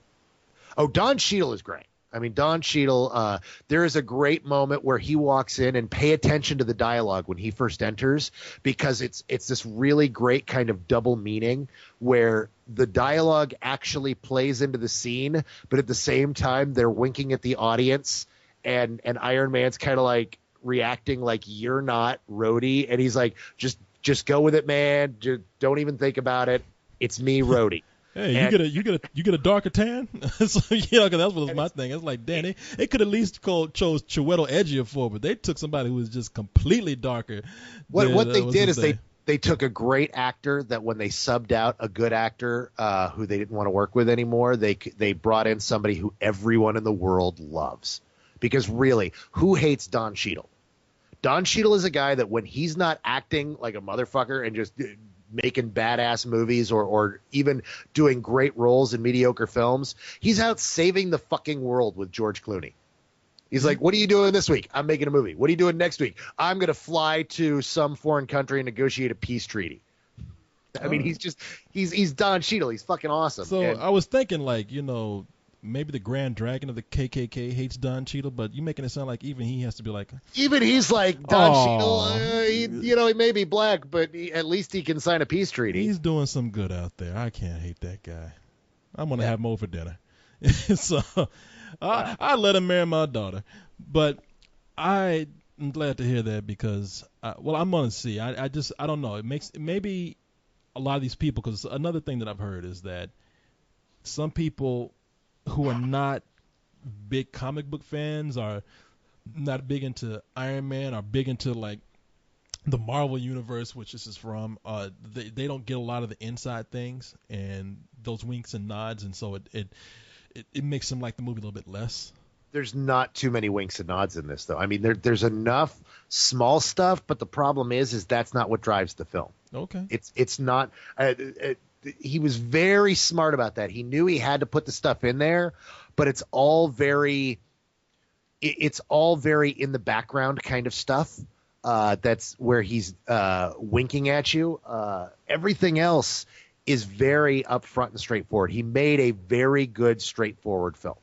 Oh, Don Cheadle is great. I mean, Don Cheadle, there is a great moment where he walks in, and pay attention to the dialogue when he first enters, because it's this really great kind of double meaning where the dialogue actually plays into the scene, but at the same time they're winking at the audience, and Iron Man's kind of like reacting like, you're not Rhodey, and he's like, just go with it, man. Just don't even think about it. It's me, Rhodey. Hey, And you get a darker tan. So, 'cause that's what was my thing. It's like, damn, they could at least chose Chiwetel Ejiofor, but they took somebody who was just completely darker. what they What's did his is name? they took a great actor that when they subbed out a good actor who they didn't want to work with anymore, they brought in somebody who everyone in the world loves. Because really, who hates Don Cheadle? Don Cheadle is a guy that when he's not acting like a motherfucker and just making badass movies or even doing great roles in mediocre films, he's out saving the fucking world with George Clooney. He's like, what are you doing this week? I'm making a movie. What are you doing next week? I'm going to fly to some foreign country and negotiate a peace treaty. I mean, he's Don Cheadle. He's fucking awesome. So And I was thinking, like, maybe the Grand Dragon of the KKK hates Don Cheadle, but you making it sound like even he has to be like, even he's like, Don Aw. Cheadle, he may be black, but at least he can sign a peace treaty. he's doing some good out there. I can't hate that guy. I'm gonna have him over for dinner. So I let him marry my daughter, but I'm glad to hear that because I'm gonna see. I don't know. It makes maybe a lot of these people, because another thing that I've heard is that some people who are not big comic book fans are not big into Iron Man, are big into like the Marvel universe, which this is from. They don't get a lot of the inside things and those winks and nods, and so it makes them like the movie a little bit less. There's not too many winks and nods in this, though. I mean, there's enough small stuff, but the problem is that's not what drives the film. Okay. It's not. He was very smart about that. He knew he had to put the stuff in there, but it's all very in the background kind of stuff. That's where he's winking at you. Everything else is very upfront and straightforward. He made a very good, straightforward film.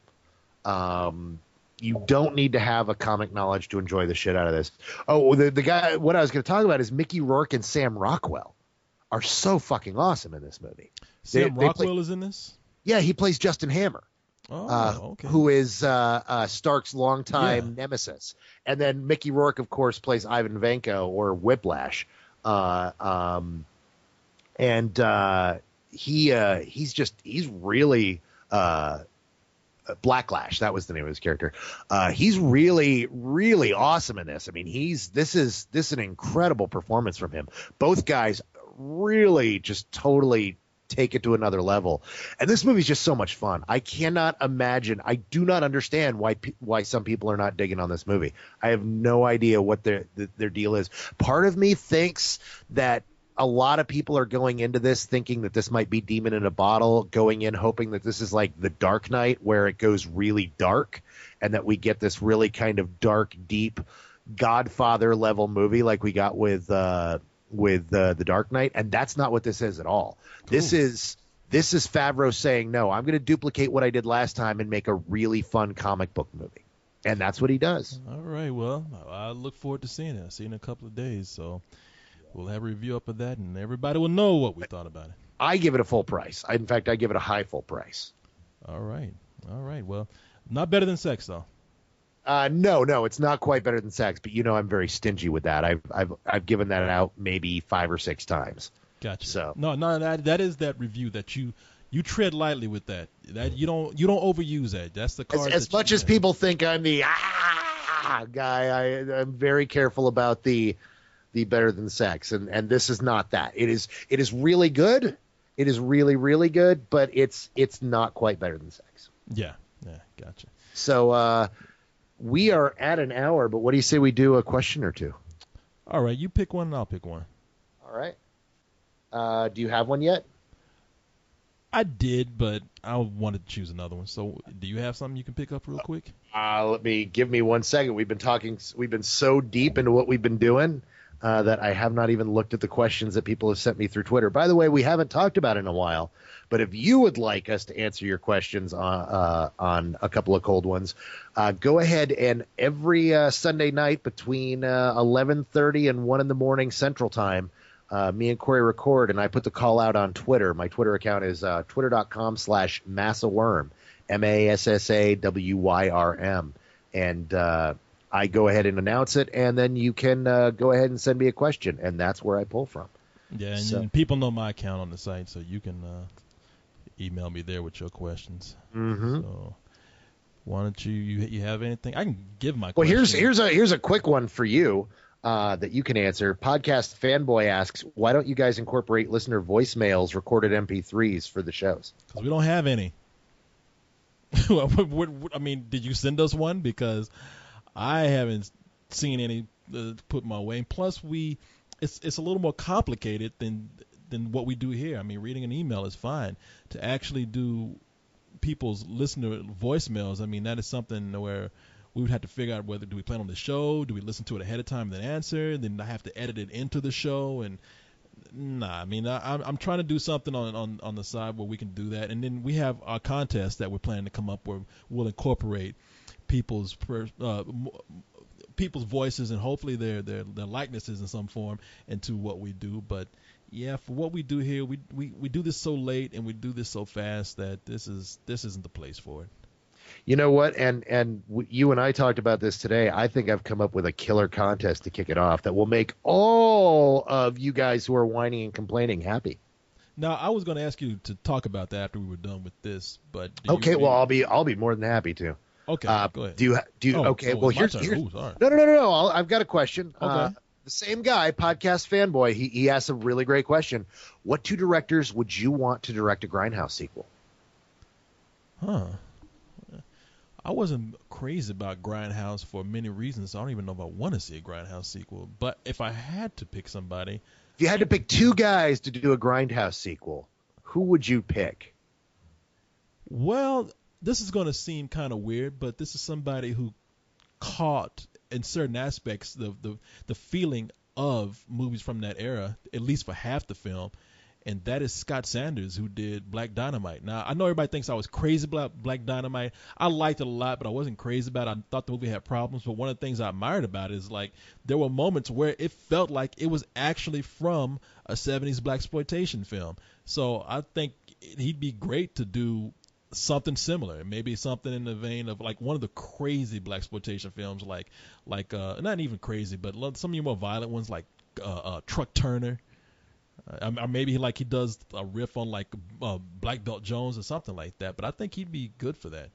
You don't need to have a comic knowledge to enjoy the shit out of this. Oh, the guy, what I was going to talk about is Mickey Rourke and Sam Rockwell are so fucking awesome in this movie. Sam Rockwell is in this? Yeah, he plays Justin Hammer. Okay. Who is Stark's longtime nemesis. And then Mickey Rourke, of course, plays Ivan Vanko or Whiplash. He's really Blacklash. That was the name of his character. He's really, really awesome in this. I mean, this is an incredible performance from him. Both guys really just totally take it to another level. And this movie's just so much fun. I cannot imagine. I do not understand why some people are not digging on this movie. I have no idea what their deal is. Part of me thinks that a lot of people are going into this thinking that this might be Demon in a Bottle, going in hoping that this is like The Dark Knight, where it goes really dark, and that we get this really kind of dark, deep Godfather level movie like we got with The Dark Knight, and that's not what this is at all. Cool. This is Favreau saying, no, I'm going to duplicate what I did last time and make a really fun comic book movie. And that's what he does. All right, well, I look forward to seeing it. I'll see it in a couple of days, so we'll have a review up of that, and everybody will know what we thought about it. I give it a full price. In fact, I give it a high full price. All right. Well, not better than Sex, though. No, it's not quite better than Sex, but I'm very stingy with that. I've given that out maybe 5 or 6 times. Gotcha. So no, that is that review that you tread lightly with that. That you don't overuse that. That's the card. As much as people think I'm the guy, I'm very careful about the better than Sex, and this is not that. It is really good. It is really, really good, but it's not quite better than Sex. Yeah, gotcha. So we are at an hour, but what do you say we do a question or two? All right, you pick one and I'll pick one. All right. Do you have one yet? I did, but I wanted to choose another one. So do you have something you can pick up real quick? Give me 1 second. We've been so deep into what we've been doing that I have not even looked at the questions that people have sent me through Twitter. By the way, we haven't talked about it in a while, but if you would like us to answer your questions on a couple of cold ones, go ahead and every Sunday night between 11:30 and 1 in the morning Central Time, me and Corey record, and I put the call out on Twitter. My Twitter account is twitter.com/massawyrm, MASSAWYRM. And I go ahead and announce it, and then you can go ahead and send me a question, and that's where I pull from. Yeah, and people know my account on the site, so you can email me there with your questions. Mm-hmm. So why don't you have anything? I can give my Well, question. here's a quick one for you that you can answer. Podcast Fanboy asks, why don't you guys incorporate listener voicemails, recorded MP3s for the shows? Because we don't have any. I mean, did you send us one? Because I haven't seen any put my way. And plus, it's a little more complicated than what we do here. I mean, reading an email is fine. To actually do people's listener voicemails, I mean, that is something where we would have to figure out whether do we plan on the show, do we listen to it ahead of time and then answer, then I have to edit it into the show, and nah, I mean, I'm trying to do something on the side where we can do that, and then we have our contest that we're planning to come up where we'll incorporate people's voices and hopefully their likenesses in some form into what we do. But yeah, for what we do here, we do this so late and we do this so fast that this isn't the place for it. You know what? And you and I talked about this today. I think I've come up with a killer contest to kick it off that will make all of you guys who are whining and complaining happy. Now, I was going to ask you to talk about that after we were done with this, but okay, well, I'll be more than happy to. Okay, go ahead. Do you? Okay, well, here's sorry. No. I've got a question. Okay. The same guy, Podcast Fanboy, he asked a really great question. What two directors would you want to direct a Grindhouse sequel? Huh. I wasn't crazy about Grindhouse for many reasons. I don't even know if I want to see a Grindhouse sequel. But if I had to pick somebody, if you had to pick two guys to do a Grindhouse sequel, who would you pick? Well, this is going to seem kind of weird, but this is somebody who caught in certain aspects the feeling of movies from that era, at least for half the film, and that is Scott Sanders, who did Black Dynamite. Now, I know everybody thinks I was crazy about Black Dynamite. I liked it a lot, but I wasn't crazy about it. I thought the movie had problems, but one of the things I admired about it is, like, there were moments where it felt like it was actually from a 70s blaxploitation film. So I think he'd be great to do something similar, maybe something in the vein of like one of the crazy blaxploitation films, like not even crazy, but some of your more violent ones, like Truck Turner. Or maybe he does a riff on like Black Belt Jones or something like that. But I think he'd be good for that.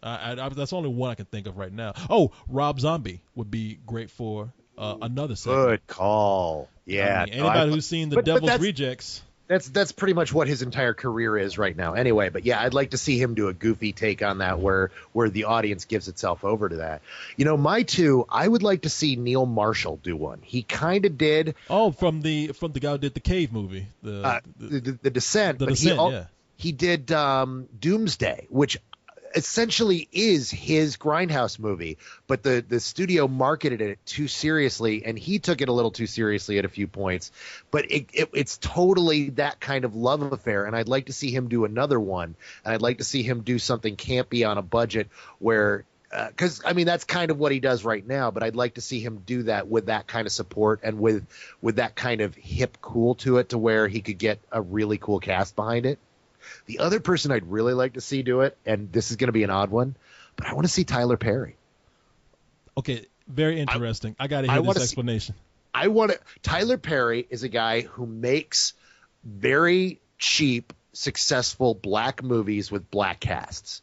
That's the only one I can think of right now. Oh, Rob Zombie would be great for another segment. Good call. Yeah. I mean, anybody who's seen The Devil's Rejects. That's pretty much what his entire career is right now anyway. But yeah, I'd like to see him do a goofy take on that where the audience gives itself over to that. You know, my two, I would like to see Neil Marshall do one. He kind of did. Oh, from the guy who did the Cave movie. The Descent. The Descent, yeah. He did Doomsday, which essentially is his Grindhouse movie, but the studio marketed it too seriously, and he took it a little too seriously at a few points. But it's totally that kind of love affair, and I'd like to see him do another one, and I'd like to see him do something campy on a budget where because I mean that's kind of what he does right now, but I'd like to see him do that with that kind of support and with that kind of hip cool to it, to where he could get a really cool cast behind it. The other person I'd really like to see do it, and this is going to be an odd one, but I want to see Tyler Perry. Okay, very interesting. I got to hear this explanation. Tyler Perry is a guy who makes very cheap, successful black movies with black casts.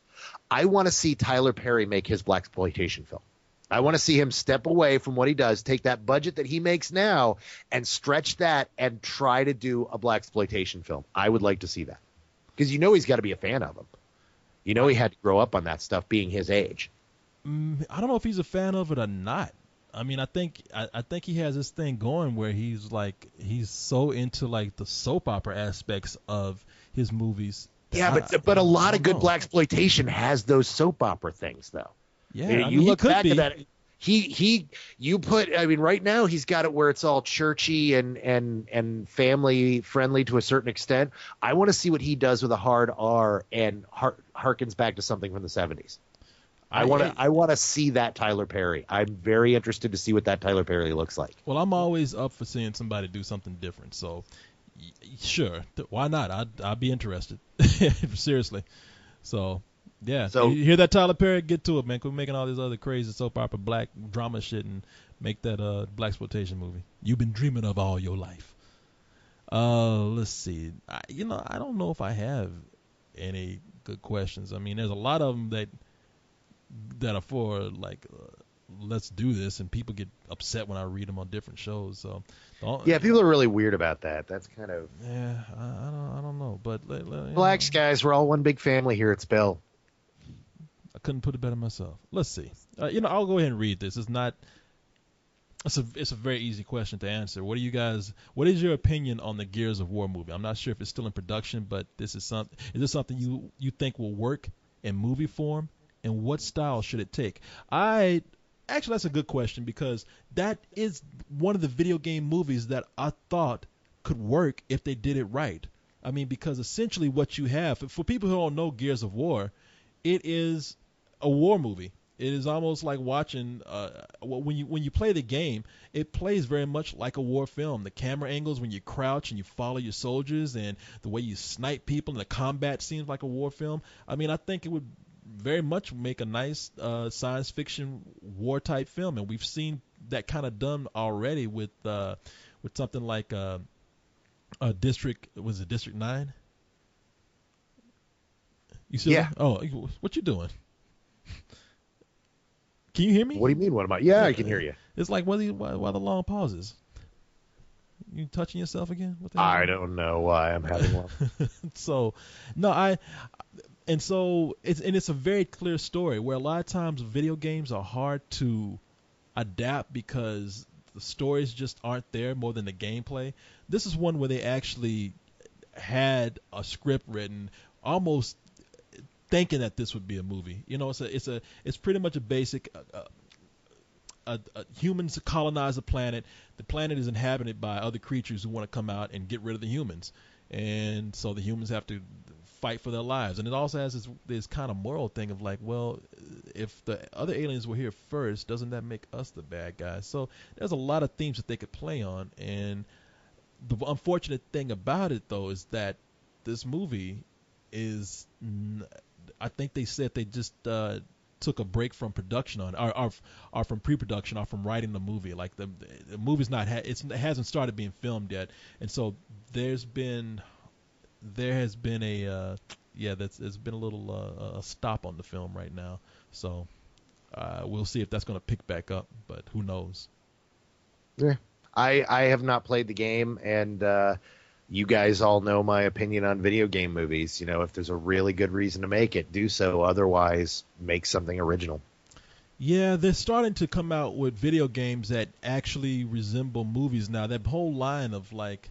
I want to see Tyler Perry make his blaxploitation film. I want to see him step away from what he does, take that budget that he makes now, and stretch that and try to do a blaxploitation film. I would like to see that. Because you know he's got to be a fan of him. You know he had to grow up on that stuff being his age. I don't know if he's a fan of it or not. I mean, I think he has this thing going where he's so into like the soap opera aspects of his movies. Yeah, but a lot of good blaxploitation has those soap opera things, though. Yeah, you look back at that. I mean, right now he's got it where it's all churchy and family friendly to a certain extent. I want to see what he does with a hard R and harkens back to something from the 70s. I want to see that Tyler Perry. I'm very interested to see what that Tyler Perry looks like. Well, I'm always up for seeing somebody do something different. So, sure, why not? I'd be interested. Seriously. So. Yeah, so you hear that, Tyler Perry? Get to it, man. Quit making all this other crazy soap opera black drama shit and make that blaxploitation movie you've been dreaming of all your life. Let's see. I don't know if I have any good questions. I mean, there's a lot of them that are for like let's do this, and people get upset when I read them on different shows. So yeah, people are really weird about that. That's kind of I don't know, but relax, guys. We're all one big family here at Spill. I couldn't put it better myself. Let's see. I'll go ahead and read this. It's a very easy question to answer. What is your opinion on the Gears of War movie? I'm not sure if it's still in production, but is this something you think will work in movie form, and what style should it take? Actually, that's a good question, because that is one of the video game movies that I thought could work if they did it right. I mean, because essentially what you have, for people who don't know Gears of War, it is a war movie. It is almost like watching when you play the game, it plays very much like a war film. The camera angles when you crouch and you follow your soldiers, and the way you snipe people, and the combat seems like a war film. I mean, I think it would very much make a nice science fiction war type film, and we've seen that kind of done already with something like District 9? You still Yeah. there? Oh, what you doing? Can you hear me? What do you mean? What am I? Yeah, I can hear you. It's like why the long pauses? You touching yourself again? What the hell? I don't know why I'm having one. So it's a very clear story, where a lot of times video games are hard to adapt because the stories just aren't there more than the gameplay. This is one where they actually had a script written, almost thinking that this would be a movie. It's pretty much a basic. Humans colonize a planet. The planet is inhabited by other creatures who want to come out and get rid of the humans, and so the humans have to fight for their lives. And it also has this kind of moral thing of like, well, if the other aliens were here first, doesn't that make us the bad guys? So there's a lot of themes that they could play on. And the unfortunate thing about it, though, is that this movie is, I think they said they just took a break from production on, or from pre-production, or from writing the movie. Like the movie's it hasn't started being filmed yet, and so there has been there's been a little stop on the film right now. So we'll see if that's going to pick back up, but who knows? Yeah, I have not played the game, and you guys all know my opinion on video game movies. If there's a really good reason to make it, do so. Otherwise, make something original. Yeah, they're starting to come out with video games that actually resemble movies now. That whole line of like,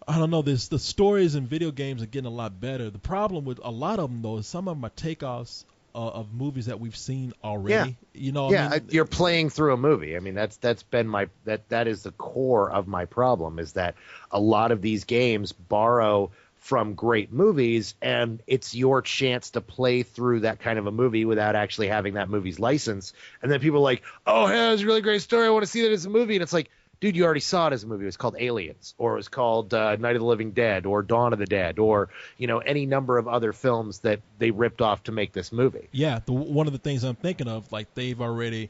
I don't know, the stories in video games are getting a lot better. The problem with a lot of them, though, is some of them are takeoffs of movies that we've seen already. Yeah. You're playing through a movie. I mean, that's been that is the core of my problem, is that a lot of these games borrow from great movies, and it's your chance to play through that kind of a movie without actually having that movie's license. And then people are like, oh, hey, it's a really great story. I want to see that as a movie. And it's like, dude, you already saw it as a movie. It was called Aliens, or it was called Night of the Living Dead, or Dawn of the Dead, or any number of other films that they ripped off to make this movie. Yeah, one of the things I'm thinking of, like they've already,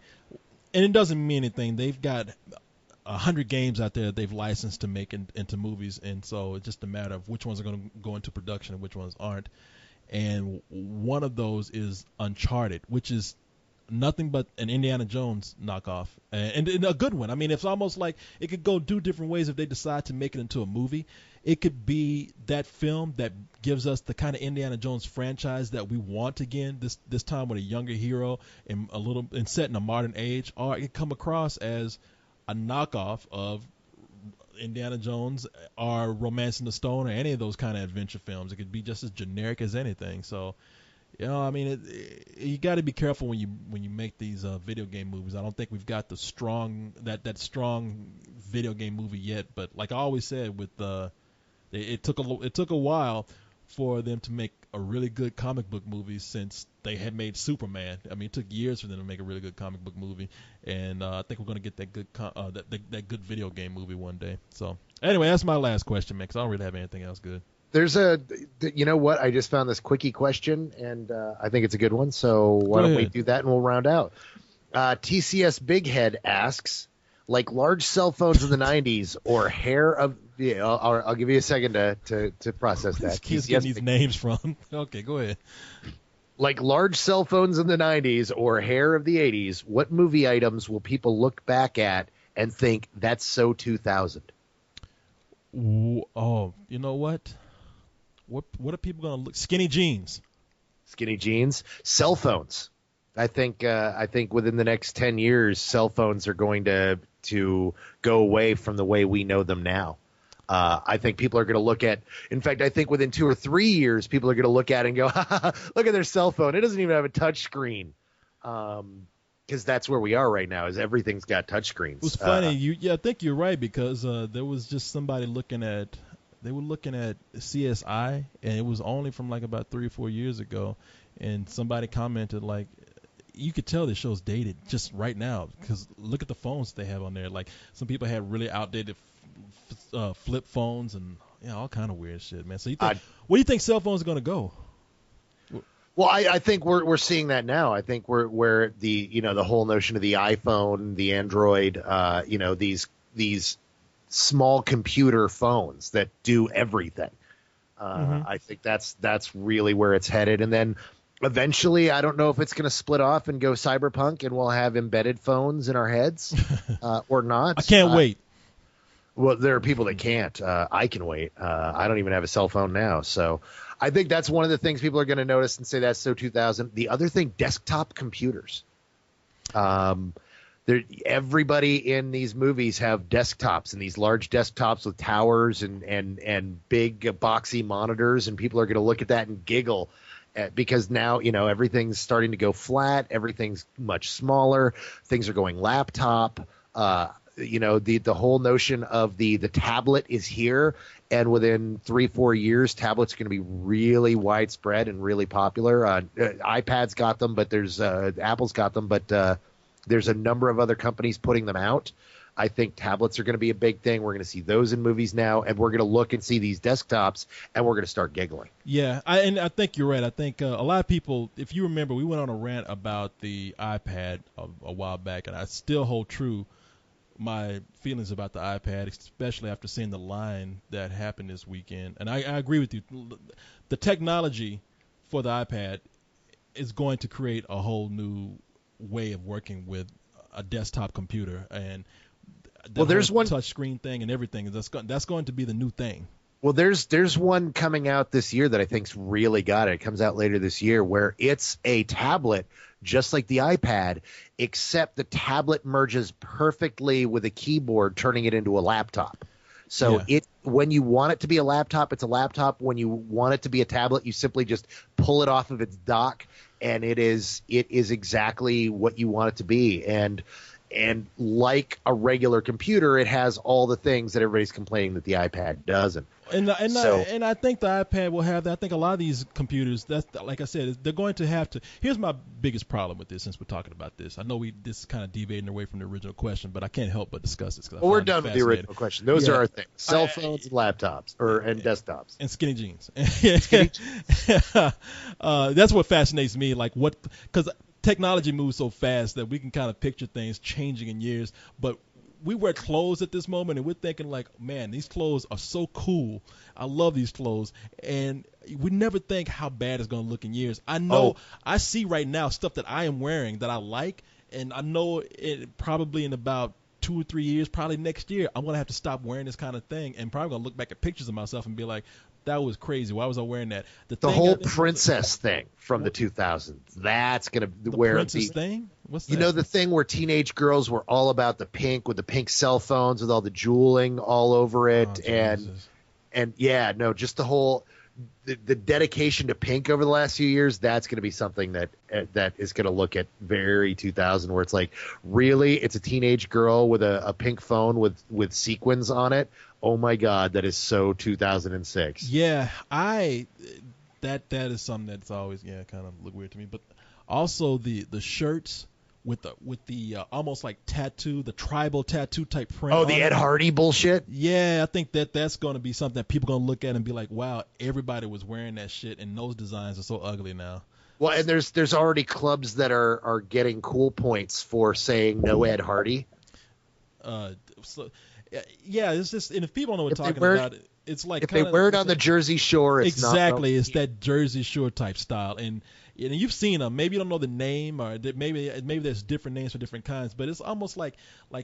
and it doesn't mean anything. They've got 100 games out there that they've licensed to make into movies, and so it's just a matter of which ones are going to go into production and which ones aren't. And one of those is Uncharted, which is nothing but an Indiana Jones knockoff, and a good one. I mean, it's almost like it could go two different ways if they decide to make it into a movie. It could be that film that gives us the kind of Indiana Jones franchise that we want again, this time with a younger hero and set in a modern age, or it could come across as a knockoff of Indiana Jones or Romancing the Stone or any of those kind of adventure films. It could be just as generic as anything. So, I mean, you got to be careful when you make these video game movies. I don't think we've got the strong video game movie yet. But like I always said, it took a while for them to make a really good comic book movie since they had made Superman. I mean, it took years for them to make a really good comic book movie, and I think we're going to get that good that good video game movie one day. So anyway, that's my last question, man, because I don't really have anything else good. There's you know what? I just found this quickie question, and I think it's a good one. So why don't we do that, and we'll round out. TCS Big Head asks, like large cell phones in the 90s or hair of yeah, I'll give you a second to process These that. kids Yes, getting these names from. Okay, go ahead. like large cell phones in the 90s or hair of the 80s, what movie items will people look back at and think that's so 2000? Oh, you know what? What are people gonna look? Skinny jeans. Skinny jeans, cell phones. I think within the next 10 years, cell phones are going to go away from the way we know them now. I think people are going to look at. In fact, I think within 2 or 3 years, people are going to look at it and go, "Look at their cell phone. It doesn't even have a touch screen." Because that's where we are right now. Is everything's got touch screens. It was funny. I think you're right because there was just somebody looking at. They were looking at CSI, and it was only from like about 3 or 4 years ago, and somebody commented like, you could tell this show's dated just right now because look at the phones they have on there. Like some people had really outdated flip phones and all kind of weird shit, man. So where do you think cell phones are gonna go? Well, I think we're seeing that now. I think we're the whole notion of the iPhone, the Android, these small computer phones that do everything. I think that's really where it's headed. And then eventually, I don't know if it's going to split off and go cyberpunk and we'll have embedded phones in our heads or not. I can't wait. Well, there are people that can't. I can wait. I don't even have a cell phone now. So I think that's one of the things people are going to notice and say that's so 2000. The other thing, desktop computers. Everybody in these movies have desktops and these large desktops with towers and big boxy monitors, and people are going to look at that and giggle because now everything's starting to go flat, everything's much smaller, things are going laptop. The whole notion of the tablet is here, and within 3-4 years, tablets are going to be really widespread and really popular. iPad's got them, but there's Apple's got them, but there's a number of other companies putting them out. I think tablets are going to be a big thing. We're going to see those in movies now, and we're going to look and see these desktops, and we're going to start giggling. Yeah, I think you're right. I think a lot of people, if you remember, we went on a rant about the iPad a while back, and I still hold true my feelings about the iPad, especially after seeing the line that happened this weekend. And I agree with you. The technology for the iPad is going to create a whole new way of working with a desktop computer, and there's one touch screen thing and everything. That's going to be the new thing. Well, there's one coming out this year that I think's really got it. It comes out later this year where it's a tablet just like the iPad, except the tablet merges perfectly with a keyboard, turning it into a laptop. So when you want it to be a laptop, it's a laptop. When you want it to be a tablet, you simply just pull it off of its dock, and it is exactly what you want it to be. And like a regular computer, it has all the things that everybody's complaining that the iPad doesn't. And I think the iPad will have that. I think a lot of these computers, that's like I said, they're going to have to. Here's my biggest problem with this. Since we're talking about this, I know this is kind of deviating away from the original question, but I can't help but discuss this. Well, we're done with the original question. Those are our things: cell phones, and laptops, and desktops, and skinny jeans. That's what fascinates me. Like because technology moves so fast that we can kind of picture things changing in years, but we wear clothes at this moment and we're thinking like, man, these clothes are so cool. I love these clothes. And we never think how bad it's going to look in years. I know I see right now stuff that I am wearing that I like, and I know it probably in about 2 or 3 years, probably next year, I'm going to have to stop wearing this kind of thing and probably going to look back at pictures of myself and be like, that was crazy. Why was I wearing that? The whole princess thing from the 2000s. That's going to wear the princess thing? What's that? You know, the thing where teenage girls were all about the pink with the pink cell phones with all the jeweling all over it. Just the whole the dedication to pink over the last few years. That's going to be something that is going to look at very 2000, where it's like, really, it's a teenage girl with a pink phone with sequins on it. Oh my God, that is so 2006. Yeah, that is something that's always kind of look weird to me. But also the shirts with the almost like tattoo, the tribal tattoo type print. Oh, the Ed Hardy bullshit. Yeah, I think that's going to be something that people are going to look at and be like, wow, everybody was wearing that shit, and those designs are so ugly now. Well, and there's already clubs that are getting cool points for saying no Ed Hardy. So, yeah, it's just, and if people don't know what we're If they talking wear- about, it's like If they wear it on the Jersey Shore, it's exactly, not it's that Jersey Shore type style, and you've seen them. Maybe you don't know the name, or maybe there's different names for different kinds, but it's almost like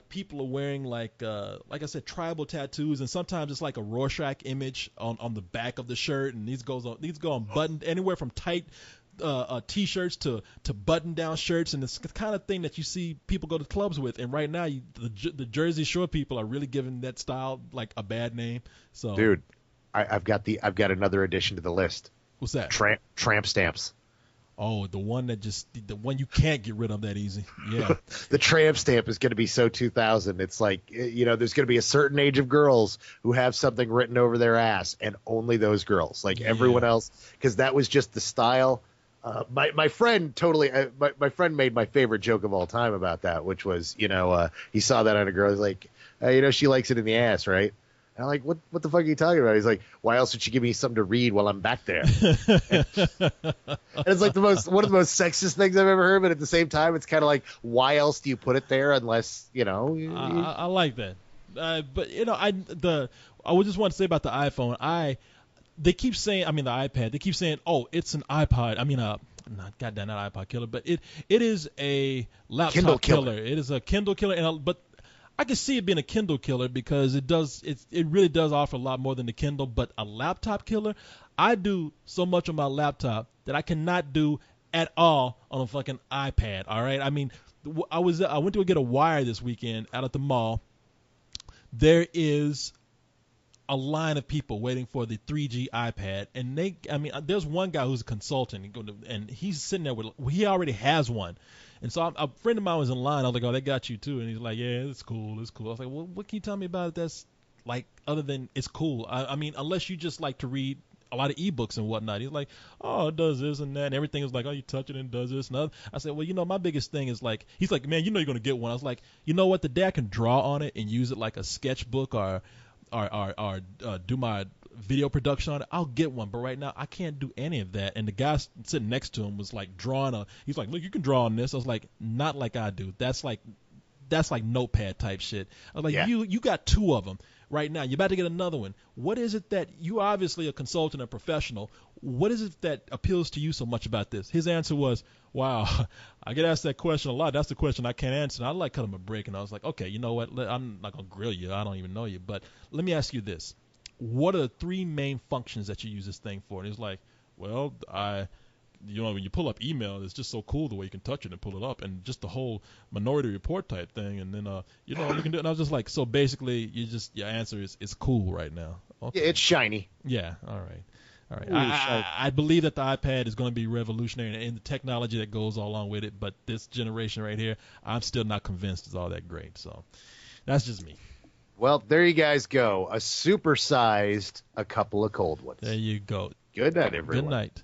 people are wearing like I said, tribal tattoos, and sometimes it's like a Rorschach image on the back of the shirt, and these go on buttoned anywhere from tight t-shirts to button down shirts, and it's the kind of thing that you see people go to clubs with. And right now, the Jersey Shore people are really giving that style like a bad name. So, dude, I've got another addition to the list. what's that? Tramp stamps. Oh, the one you can't get rid of that easy. Yeah. The tramp stamp is going to be so 2000. It's like, there's going to be a certain age of girls who have something written over their ass, and only those girls. Like everyone else, because that was just the style. My friend my friend made my favorite joke of all time about that, which was, he saw that on a girl. He's like, she likes it in the ass, right? And I'm like, what the fuck are you talking about? He's like, why else would she give me something to read while I'm back there? And it's like one of the most sexist things I've ever heard, but at the same time, it's kind of like, why else do you put it there unless, I like that. But I would just want to say about the iPhone, they keep saying, the iPad, they keep saying, oh, it's an iPod. Not iPod killer, but it is a laptop Kindle killer. It is a Kindle killer, but I can see it being a Kindle killer because it really does offer a lot more than the Kindle. But a laptop killer, I do so much on my laptop that I cannot do at all on a fucking iPad. All right, I went to get a wire this weekend out at the mall. There is a line of people waiting for the 3G iPad, and there's one guy who's a consultant, and he's sitting there he already has one. And so a friend of mine was in line. I was like, oh, they got you too. And he's like, yeah, it's cool. I was like, well, what can you tell me about it that's like other than it's cool? Unless you just like to read a lot of ebooks and whatnot. He's like, oh, it does this and that, and everything is like, oh, you touch it and it does this and that. I said, well, my biggest thing is like, he's like, man, you're gonna get one. I was like, you know what? The day I can draw on it and use it like a sketchbook or do my video production on it, I'll get one. But right now, I can't do any of that. And the guy sitting next to him was like he's like, look, you can draw on this. I was like, not like I do. That's like notepad type shit. I was like, yeah. You got two of them right now. You're about to get another one. What is it that you obviously a consultant, a professional? What is it that appeals to you so much about this? His answer was, wow, I get asked that question a lot. That's the question I can't answer. And I like cut him a break. And I was like, okay, you know what? I'm not going to grill you. I don't even know you. But let me ask you this. What are the three main functions that you use this thing for? And he was like, well, when you pull up email, it's just so cool the way you can touch it and pull it up, and just the whole Minority Report type thing. And then, you can do it. And I was just like, so basically, your answer is it's cool right now. Okay. Yeah, it's shiny. Yeah. All right. I believe that the iPad is going to be revolutionary in the technology that goes along with it, but this generation right here, I'm still not convinced it's all that great. So that's just me. Well, there you guys go. A supersized, a couple of cold ones. There you go. Good night, everyone. Good night.